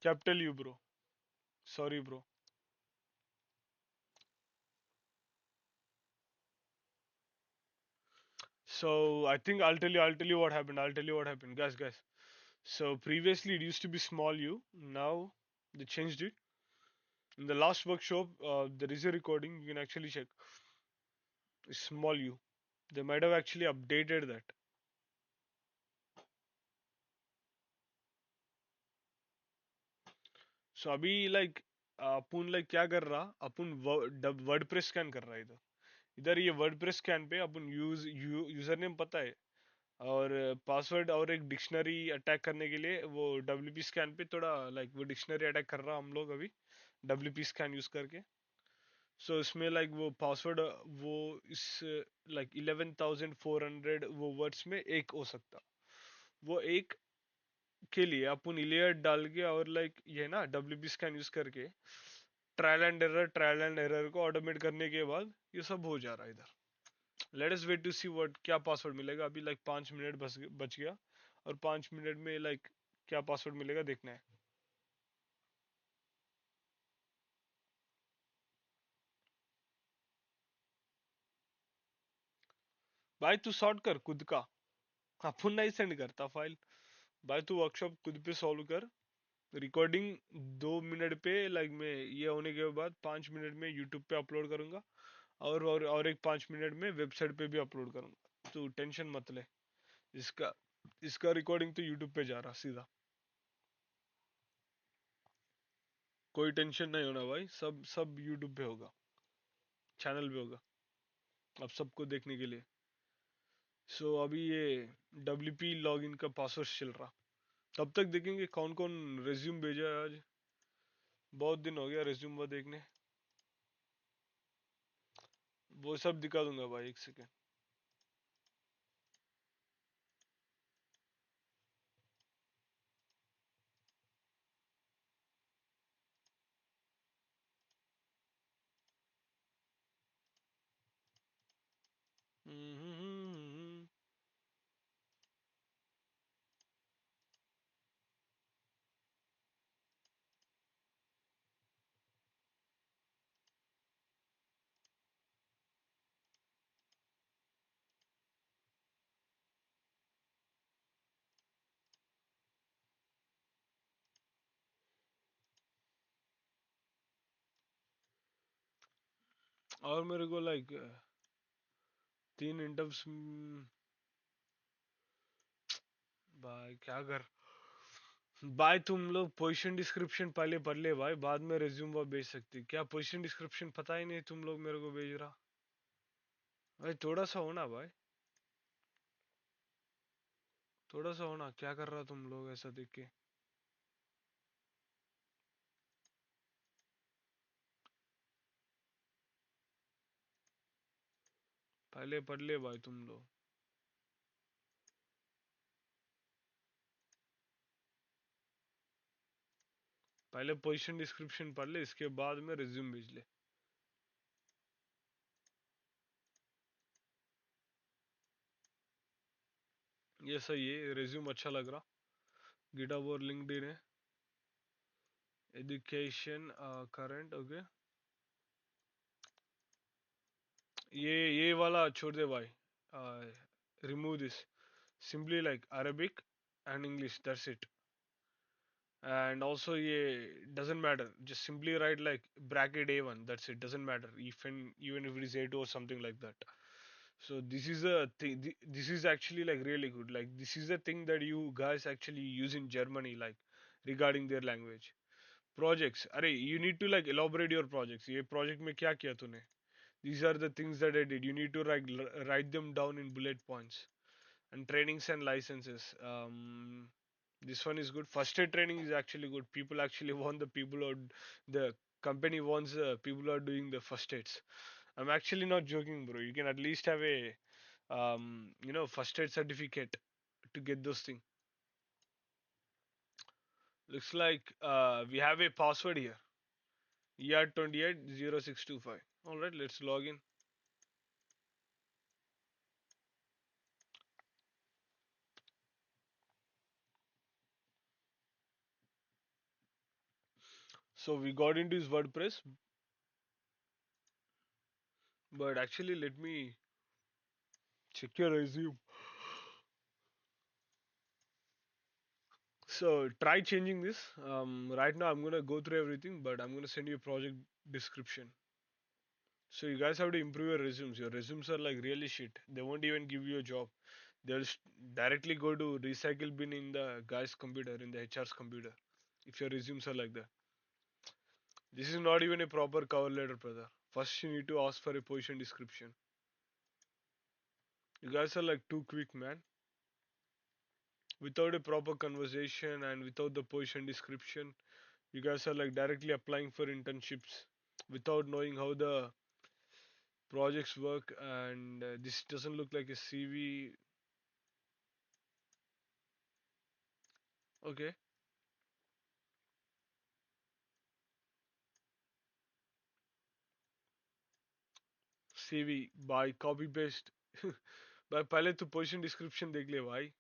Speaker 1: Capital U, bro. Sorry, bro. So I think I'll tell you what happened. Guys. So previously it used to be small U. Now they changed it. In the last workshop, there is a recording. You can actually check. It's small U. They might have actually updated that. So अभी like अपन like क्या कर रहा, अपन WordPress scan कर रहा है इधर। इधर ये वर्डप्रेस स्कैन पे अपन यूजर नेम पता है और पासवर्ड और एक डिक्शनरी अटैक करने के लिए वो डब्ल्यूपी स्कैन पे थोड़ा लाइक वो डिक्शनरी अटैक कर रहा हम लोग अभी डब्ल्यूपी स्कैन यूज करके। सो इसमें लाइक वो पासवर्ड वो इस लाइक 11,400 वो वर्ड्स में एक हो सकता, वो एक के लिए अपन इलियट डाल के और लाइक ये ना डब्ल्यूपी स्कैन यूज करके ट्रायल एंड एरर को ऑटोमेट करने के बाद ये सब हो जा रहा है इधर। Let us wait to see what क्या पासवर्ड मिलेगा। अभी लाइक 5 मिनट बच गया और 5 मिनट में लाइक क्या पासवर्ड मिलेगा देखना है। भाई तू सॉर्ट कर खुद का, अपन नहीं सेंड करता फाइल। भाई तू वर्कशॉप खुद पे सॉल्व कर। रिकॉर्डिंग 2 मिनट पे लाइक मैं ये होने के बाद 5 मिनट में यूट्यूब पे अपलोड करूंगा और एक 5 मिनट में वेबसाइट पे भी अपलोड करूंगा। तू टेंशन मत ले। इसका इसका रिकॉर्डिंग तो यूट्यूब पे जा रहा सीधा। कोई टेंशन नहीं होना भाई, सब सब यूट्यूब पे होगा, चैनल पे होगा अब सबको देखने के लिए। सो अभी ये WP लॉगिन का पासवर्ड चल रहा, तब तक देखेंगे कौन कौन रेज्यूम भेजा है आज। बहुत दिन हो गया रेज्यूम वो देखने। वो सब दिखा दूंगा भाई, एक सेकेंड। और मेरे को लाइक 3 इंटर्व्स। भाई क्या कर, भाई तुम लोग पोजीशन डिस्क्रिप्शन पहले पढ़ ले भाई, बाद में रिज्यूम वो भेज सकते। क्या पोजीशन डिस्क्रिप्शन पता ही नहीं तुम लोग मेरे को भेज रहा। भाई थोड़ा सा होना भाई, थोड़ा सा होना। क्या कर रहा तुम लोग ऐसा देख के। पहले पढ़ ले भाई तुम लोग। पहले पोजीशन डिस्क्रिप्शन पढ़ ले, इसके बाद में रिज्यूम भेज ले। ये सही है, रिज्यूम अच्छा लग रहा। गिटहब और लिंक्डइन है। Education current okay. ये वाला छोड़ दे भाई, remove this. Simply like Arabic and English, that's it. And also ये doesn't matter, just simply write like bracket A1, that's it, doesn't matter even if it is A2 or something like that. So this is a thing, this is actually like really good, like this is a thing that you guys actually use in Germany, like regarding their language projects। अरे you need to like elaborate your projects, ये project में क्या किया तूने, these are the things that I did, you need to write them down in bullet points। And trainings and licenses, this one is good. First aid training is actually good. People actually want the people who the company wants people who are doing the first aids. I'm actually not joking, bro. You can at least have a first aid certificate to get those things. Looks like we have a password here. ER280625. All right, let's log in. So we got into his WordPress, but actually let me check your resume. So try changing this. Right now I'm gonna go through everything, but I'm gonna send you a project description. So you guys have to improve your resumes. Your resumes are like really shit. They won't even give you a job. They'll directly go to recycle bin in the guy's computer, in the HR's computer. If your resumes are like that. This is not even a proper cover letter, brother. First, you need to ask for a position description. You guys are like too quick, man. Without a proper conversation and without the position description, you guys are like directly applying for internships without knowing how the projects work. And this doesn't look like a CV. Okay, CV by copy paste. भाई पहले तो position description देख ले भाई.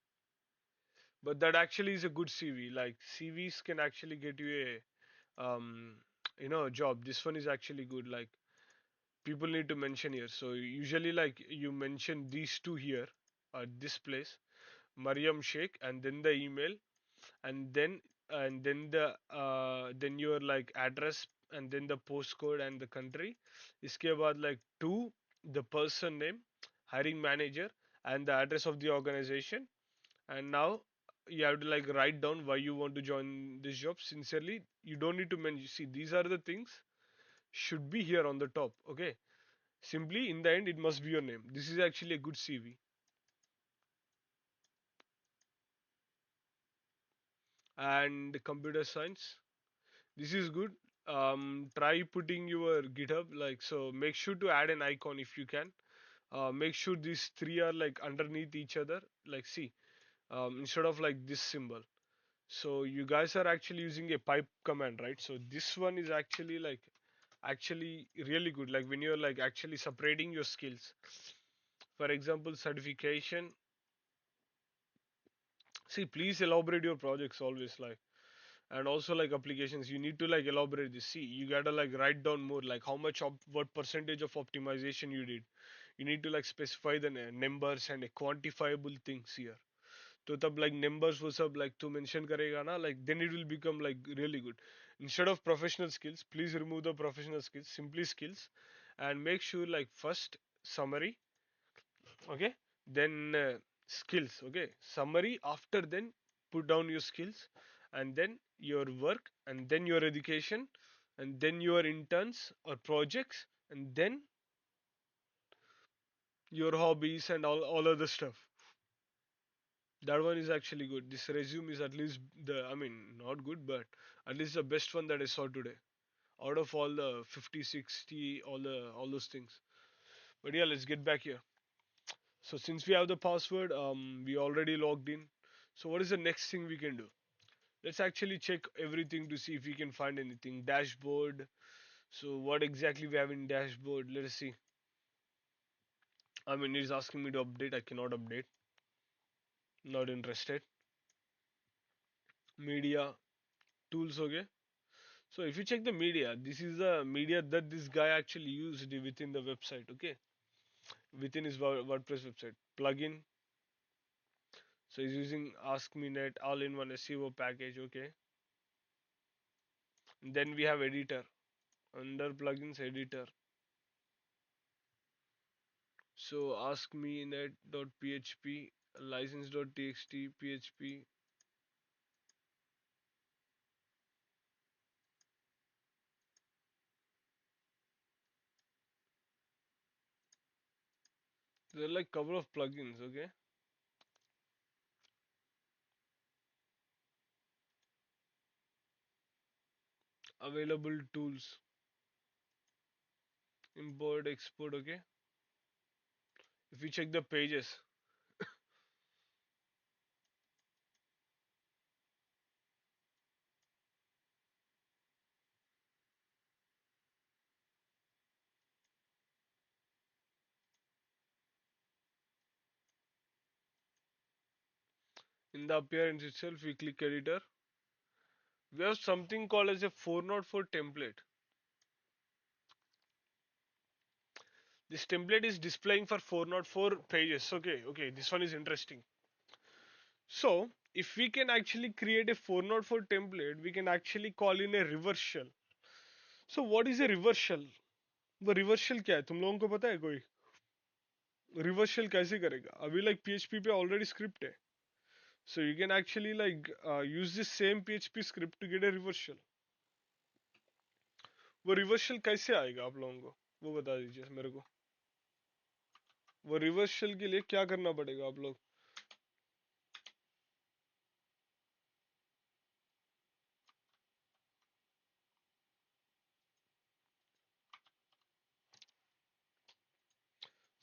Speaker 1: But that actually is a good CV. Like CVs can actually get you a job. This one is actually good. Like people need to mention here. So usually like you mention these two here at this place, Mariam Sheikh, and then the email, and then the then your like address, and then the postcode and the country. इसके बाद like two, the person name, hiring manager, and the address of the organization. And now you have to like write down why you want to join this job. Sincerely, you don't need to mention. See, these are the things should be here on the top. Okay, simply in the end it must be your name. This is actually a good CV. And computer science, this is good. Try putting your GitHub, like, so make sure to add an icon if you can. Make sure these three are like underneath each other, like, see, instead of like this symbol. So you guys are actually using a pipe command, right? So this one is actually like actually really good, like when you're like actually separating your skills. For example, certification. See, please elaborate your projects always, like, and also like applications. You need to like elaborate this. See, you gotta like write down more, like how much of what percentage of optimization you did. You need to like specify the numbers and quantifiable things here. तो तब like numbers वो सब like तू mention करेगा ना, like then it will become like really good. Instead of professional skills, please remove the professional skills, simply skills, and make sure like first summary, okay, then skills, okay, summary, after then put down your skills, and then your work, and then your education, and then your interns or projects, and then your hobbies and all other stuff. That one is actually good. This resume is at least the, I mean, not good, but at least the best one that I saw today. Out of all the 50, 60, all those things. But yeah, let's get back here. So since we have the password, we already logged in. So what is the next thing we can do? Let's actually check everything to see if we can find anything. Dashboard. So what exactly we have in dashboard? Let us see. I mean, it's asking me to update. I cannot update. Not interested. Media tools. Okay. So if you check the media, this is the media that this guy actually used within the website, okay? Within his WordPress website. Plugin. So he's using Ask Me Net all-in-one SEO package, okay? And then we have editor. Under plugins editor. So Ask Me Net.php, license.txt, PHP. There are like couple of plugins, okay? Available tools. Import, export, okay? If you check the pages, in the appearance itself, we click editor. We have something called as a 404 template. This template is displaying for 404 pages. Okay, this one is interesting. So if we can actually create a 404 template, we can actually call in a reverse shell. So what is a reverse shell? वो reversal क्या है, तुम लोगों को पता है कोई? Reversal कैसे करेगा? अभी लाइक पीएचपी पे ऑलरेडी स्क्रिप्ट है, so you can actually like use this same PHP script to get a reversal. वो रिवर्सल कैसे आएगा आप लोगों को, वो बता दीजिए मेरे को। वो रिवर्सल के लिए क्या करना पड़ेगा आप लोग?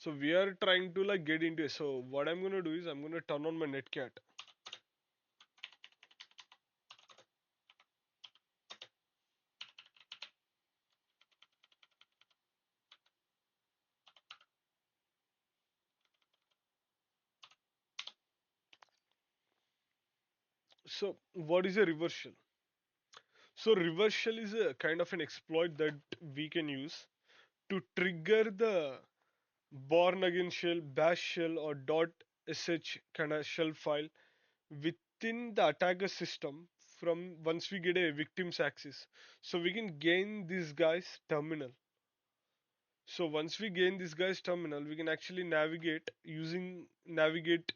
Speaker 1: So we are trying to like get into it. So what I'm gonna do is I'm gonna turn on my netcat. So what is a reversal? So reversal is a kind of an exploit that we can use to trigger the born again shell, bash shell, or .sh kind of shell file within the attacker system from once we get a victim's access. So we can gain this guy's terminal. So once we gain this guy's terminal, we can actually navigate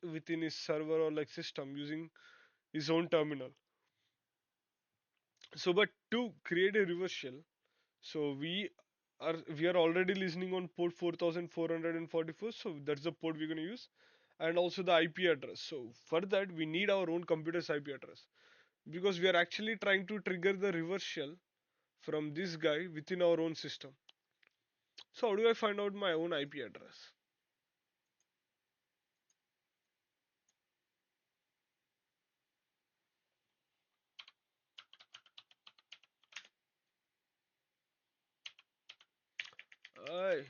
Speaker 1: within his server or like system using his own terminal. So but to create a reverse shell, so we are already listening on port 4444, so that's the port we're going to use, and also the IP address. So for that we need our own computer's IP address, because we are actually trying to trigger the reverse shell from this guy within our own system. So how do I find out my own IP address? I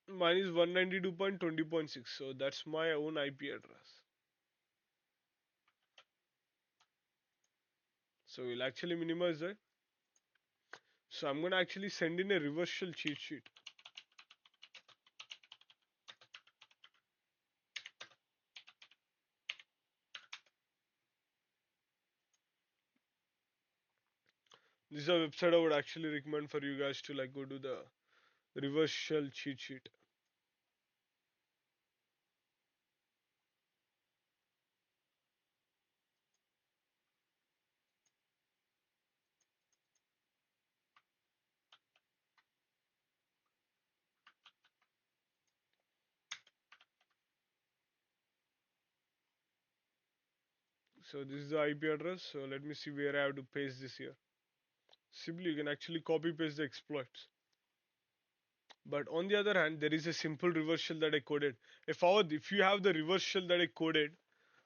Speaker 1: Mine is 192.20.6, so that's my own IP address. So we'll actually minimize that. So I'm gonna actually send in a reversal cheat sheet. This is a website I would actually recommend for you guys to like go to the reversal cheat sheet. So this is the IP address. So let me see where I have to paste this here. Simply you can actually copy paste the exploits. But on the other hand, there is a simple reversal that I coded. If you have the reversal that I coded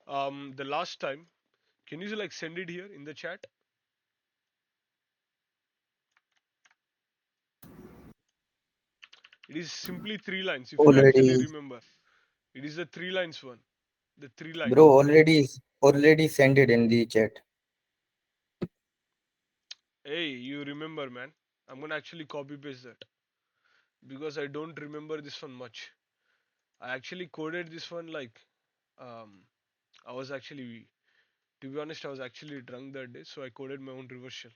Speaker 1: the last time, can you like send it here in the chat? It is simply 3 lines. If you actually
Speaker 4: Already,
Speaker 1: remember, it is the 3 lines one. The 3 line.
Speaker 4: bro, already sent it in the chat.
Speaker 1: Hey, you remember, man? I'm gonna actually copy paste that because I don't remember this one much. I actually coded this one like um, I was actually, to be honest, I was actually drunk that day, so I coded my own reversal.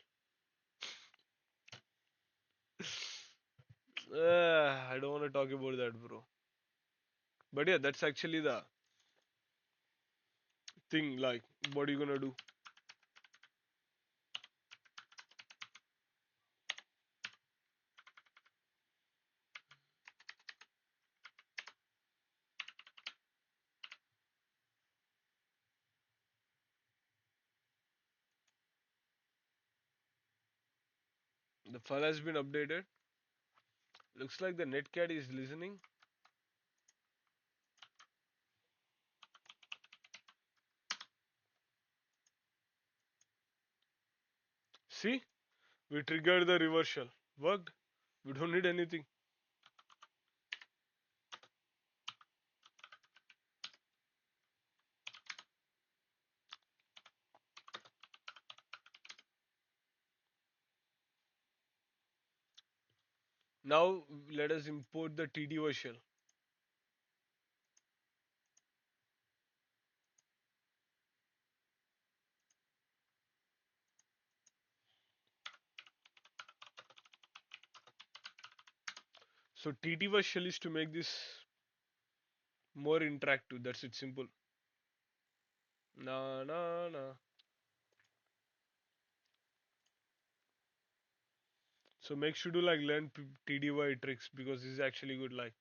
Speaker 1: I don't want to talk about that, bro. But yeah, that's actually the thing. Like, what are you gonna do? The file has been updated. Looks like the netcat is listening. See, we triggered the reversal. Worked. We don't need anything. Now let us import the TDY shell. So TTY shell is to make this more interactive. That's it, simple. Na na na. So make sure to like learn TDY tricks because this is actually good. Like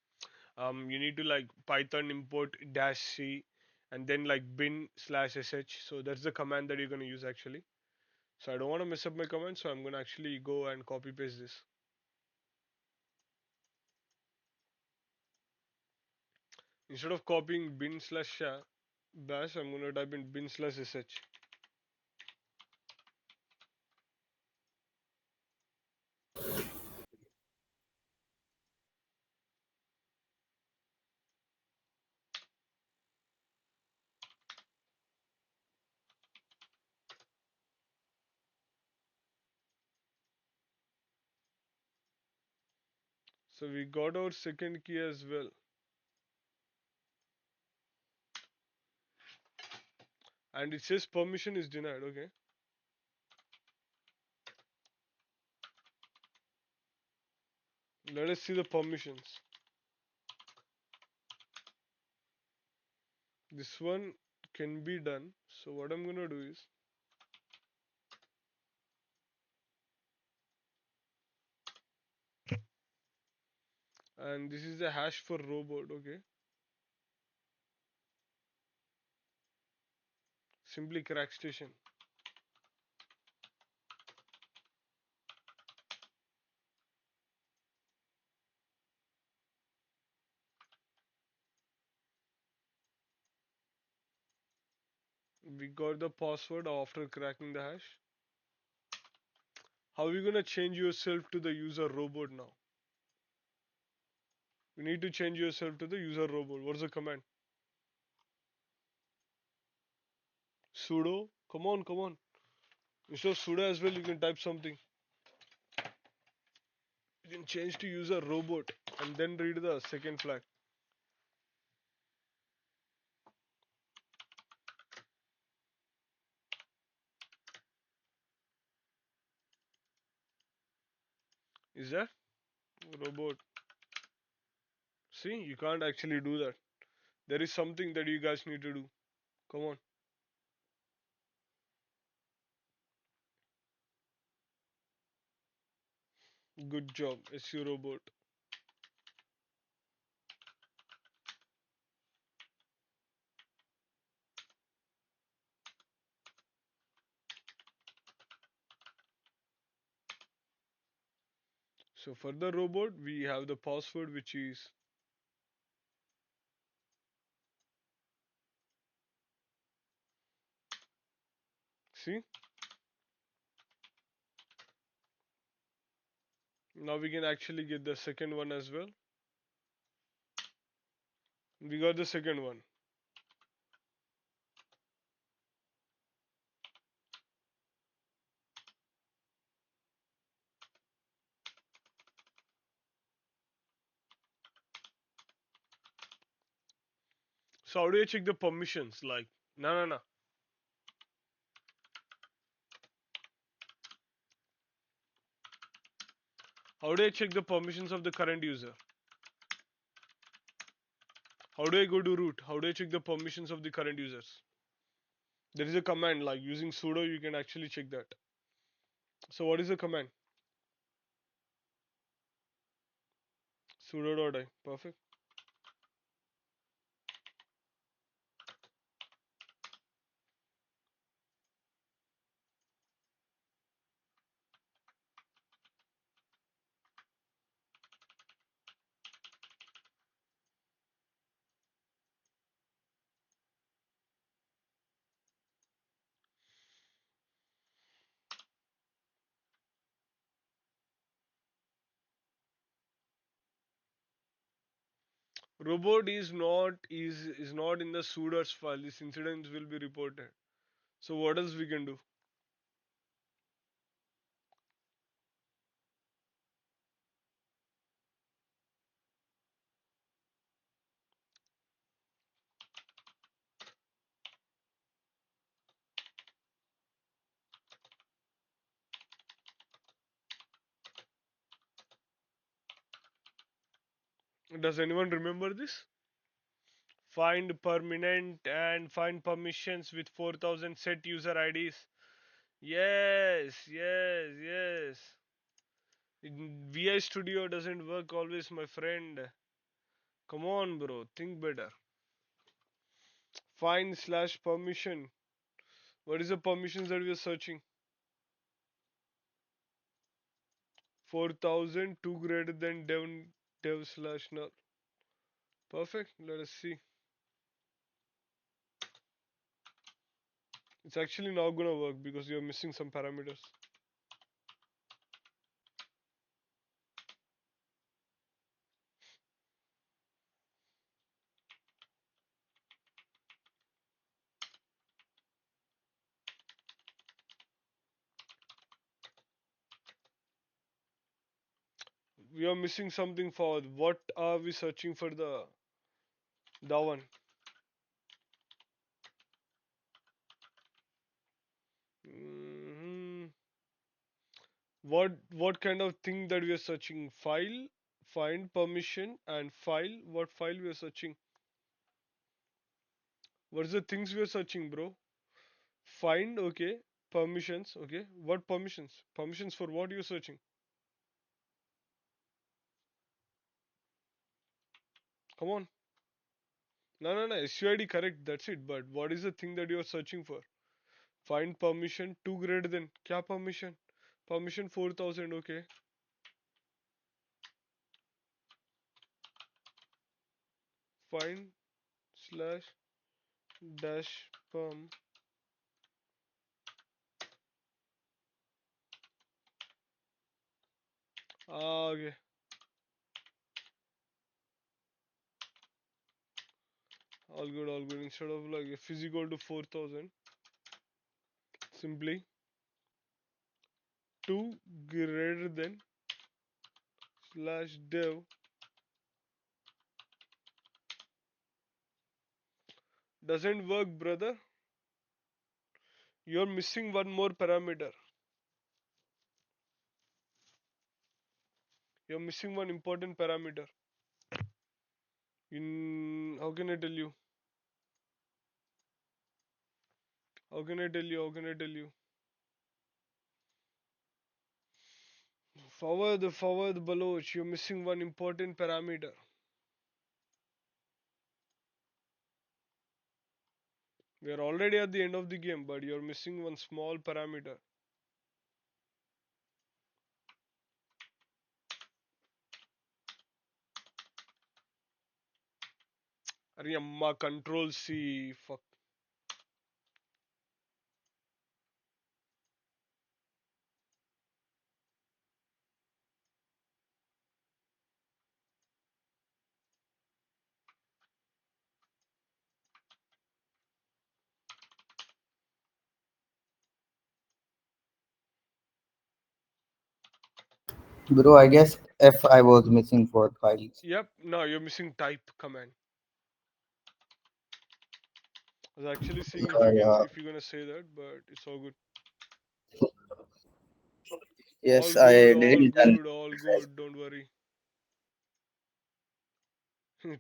Speaker 1: you need to like Python import dash C and then like bin slash sh. So that's the command that you're gonna use actually. So I don't want to mess up my command, so I'm gonna actually go and copy paste this. Instead of copying bin slash bash, I'm gonna type in bin slash sh. So we got our second key as well. And it says permission is denied. Okay. Let us see the permissions. This one can be done. So what I'm gonna do is and this is the hash for robot. Okay. Simply crack station. We got the password after cracking the hash. How are you gonna change yourself to the user robot now? You need to change yourself to the user robot. What's the command? Sudo. Come on, come on. Instead of sudo as well, you can type something. You can change to user robot and then read the second flag. Is that robot? See, you can't actually do that. There is something that you guys need to do. Come on. Good job, SU robot. So for the robot, we have the password which is see. Now we can actually get the second one as well. We got the second one. So how do you check the permissions? Like, no. How do I check the permissions of the current user? How do I go to root? How do I check the permissions of the current users? There is a command like using sudo, you can actually check that. So what is the command? Sudo.i. Perfect. Robot is not in the sudoers file. This incident will be reported. So what else we can do? Does anyone remember this? Find permanent and find permissions with 4000 set user IDs. Yes, yes, yes. VI Studio doesn't work always, my friend. Come on, bro. Think better. Find slash permission. What is the permissions that we are searching? 4000 2 greater than dev slash null. Perfect. Let us see. It's actually not gonna work because you're missing some parameters. We are missing something for what are we searching for the one? hmm what kind of thing that we are searching? File, find permission, and file. What file we are searching? What's the things we are searching, bro? Find, okay. Permissions, okay. What permissions? Permissions for what you're searching? Come on. No, no, no. SUID correct. That's it. But what is the thing that you're searching for? Find permission 2 greater than. Kya permission? Permission 4000. Okay. Find slash dash perm. Okay. All good, all good. Instead of like if is equal to 4000, simply 2 greater than slash dev. Doesn't work, brother. You're missing one more parameter. You're missing one important parameter. In how can I tell you? How can I tell you? How can I tell you? Forward, Baloch. You're missing one important parameter. We are already at the end of the game, but you're missing one small parameter. Arey amma, control C. Fuck.
Speaker 4: Bro, I guess F I was missing for files.
Speaker 1: Yep. No, you're missing type command. I was actually seeing if
Speaker 4: Yeah.
Speaker 1: if you're gonna say that, but it's all good. All
Speaker 4: Yes,
Speaker 1: good,
Speaker 4: I
Speaker 1: all
Speaker 4: didn't done.
Speaker 1: good, all good. Don't worry.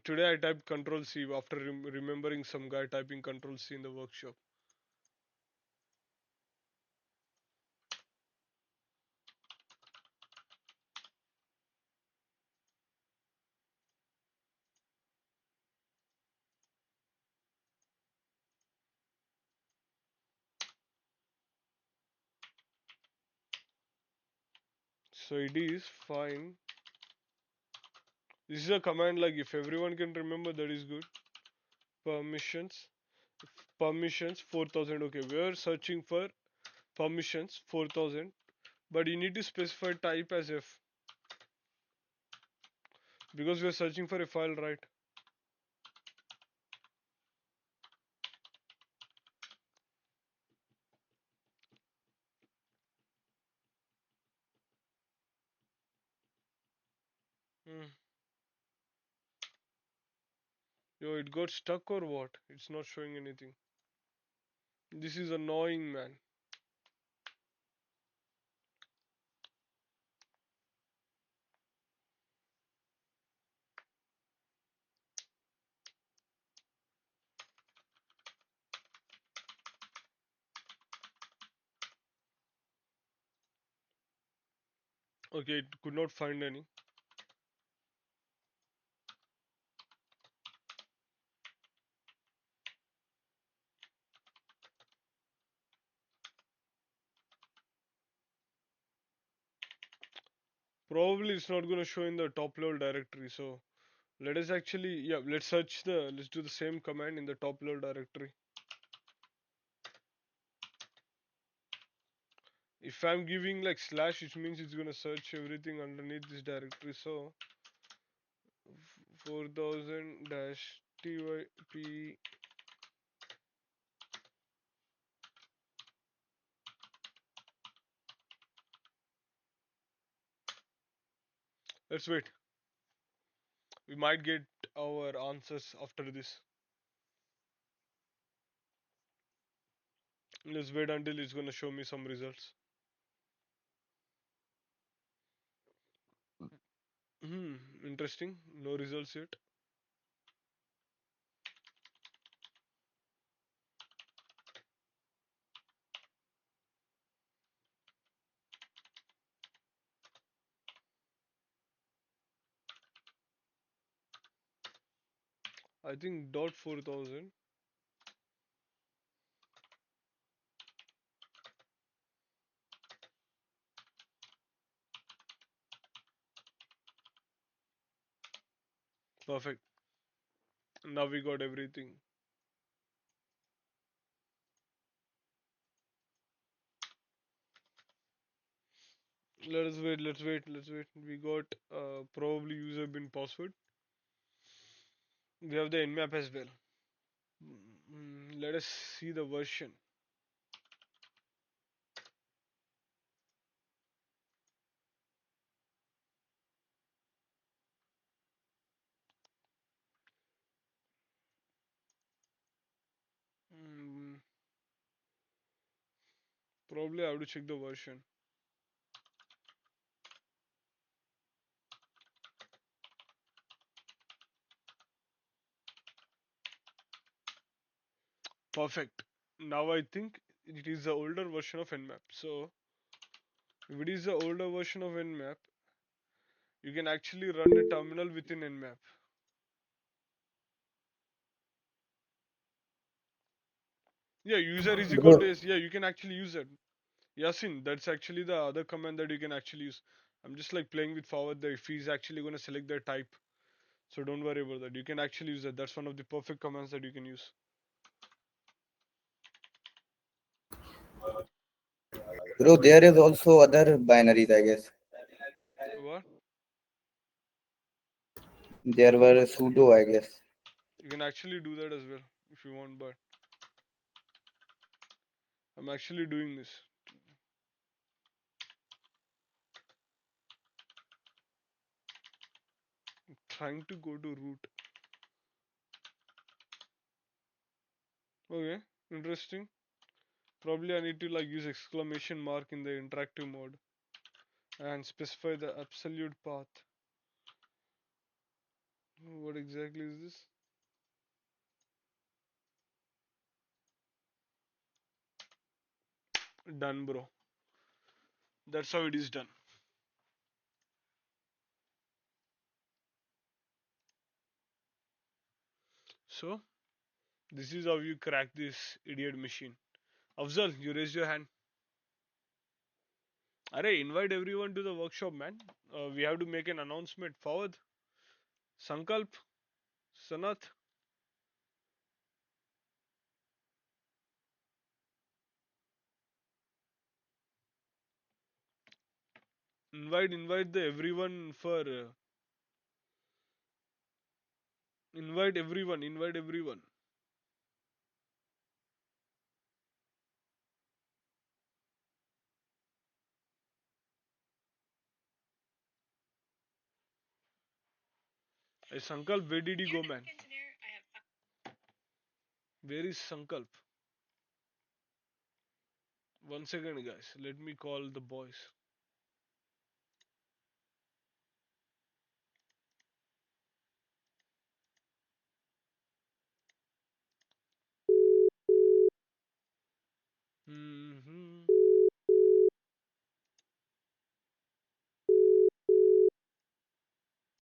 Speaker 1: Today I typed Control C after remembering some guy typing Control C in the workshop. So it is fine. This is a command like if everyone can remember, that is good. Permissions, permissions 4000. Okay, we are searching for permissions 4000, but you need to specify type as F because we are searching for a file, right? Hmm. Yo, it got stuck or what? It's not showing anything. This is annoying, man. Okay, it could not find any. Probably it's not going to show in the top level directory. So let us actually, yeah, let's do the same command in the top level directory. If I'm giving like slash, it means it's going to search everything underneath this directory. So 4000 dash typ. Let's wait. We might get our answers after this. Let's wait until it's going to show me some results. Interesting. No results yet. I think dot 4000. Perfect. Now we got everything. Let us wait. Let's wait. Let's wait. We got probably user bin password. We have the nmap as well. Let us see the version. Mm, Probably I have to check the version. Perfect. Now I think it is the older version of nmap. So if it is the older version of nmap, you can actually run a terminal within nmap. Yeah, user is equal
Speaker 4: Bro,
Speaker 1: to s. Yeah, you can actually use it. Yasin, that's actually the other command that you can actually use. I'm just like playing with forward there if he's actually going to select the type. So don't worry about that. You can actually use that. That's one of the perfect commands that you can use.
Speaker 4: bro, there is also other binaries, I guess.
Speaker 1: What?
Speaker 4: There were sudo, I guess.
Speaker 1: You can actually do that as well if you want, but I'm actually doing this. I'm trying to go to root. Okay, interesting. Probably I need to like use exclamation mark in the interactive mode and specify the absolute path. What exactly is this? Done, bro. That's how it is done. So, this is how you crack this idiot machine. Afzal, you raised your hand. Arey, invite everyone to the workshop, man. We have to make an announcement. Forward. Sankalp. Sanath. Invite the everyone for. Invite everyone. Hey, Sankalp, where did he go, man? Where is Sankalp? 1 second, guys. Let me call the boys.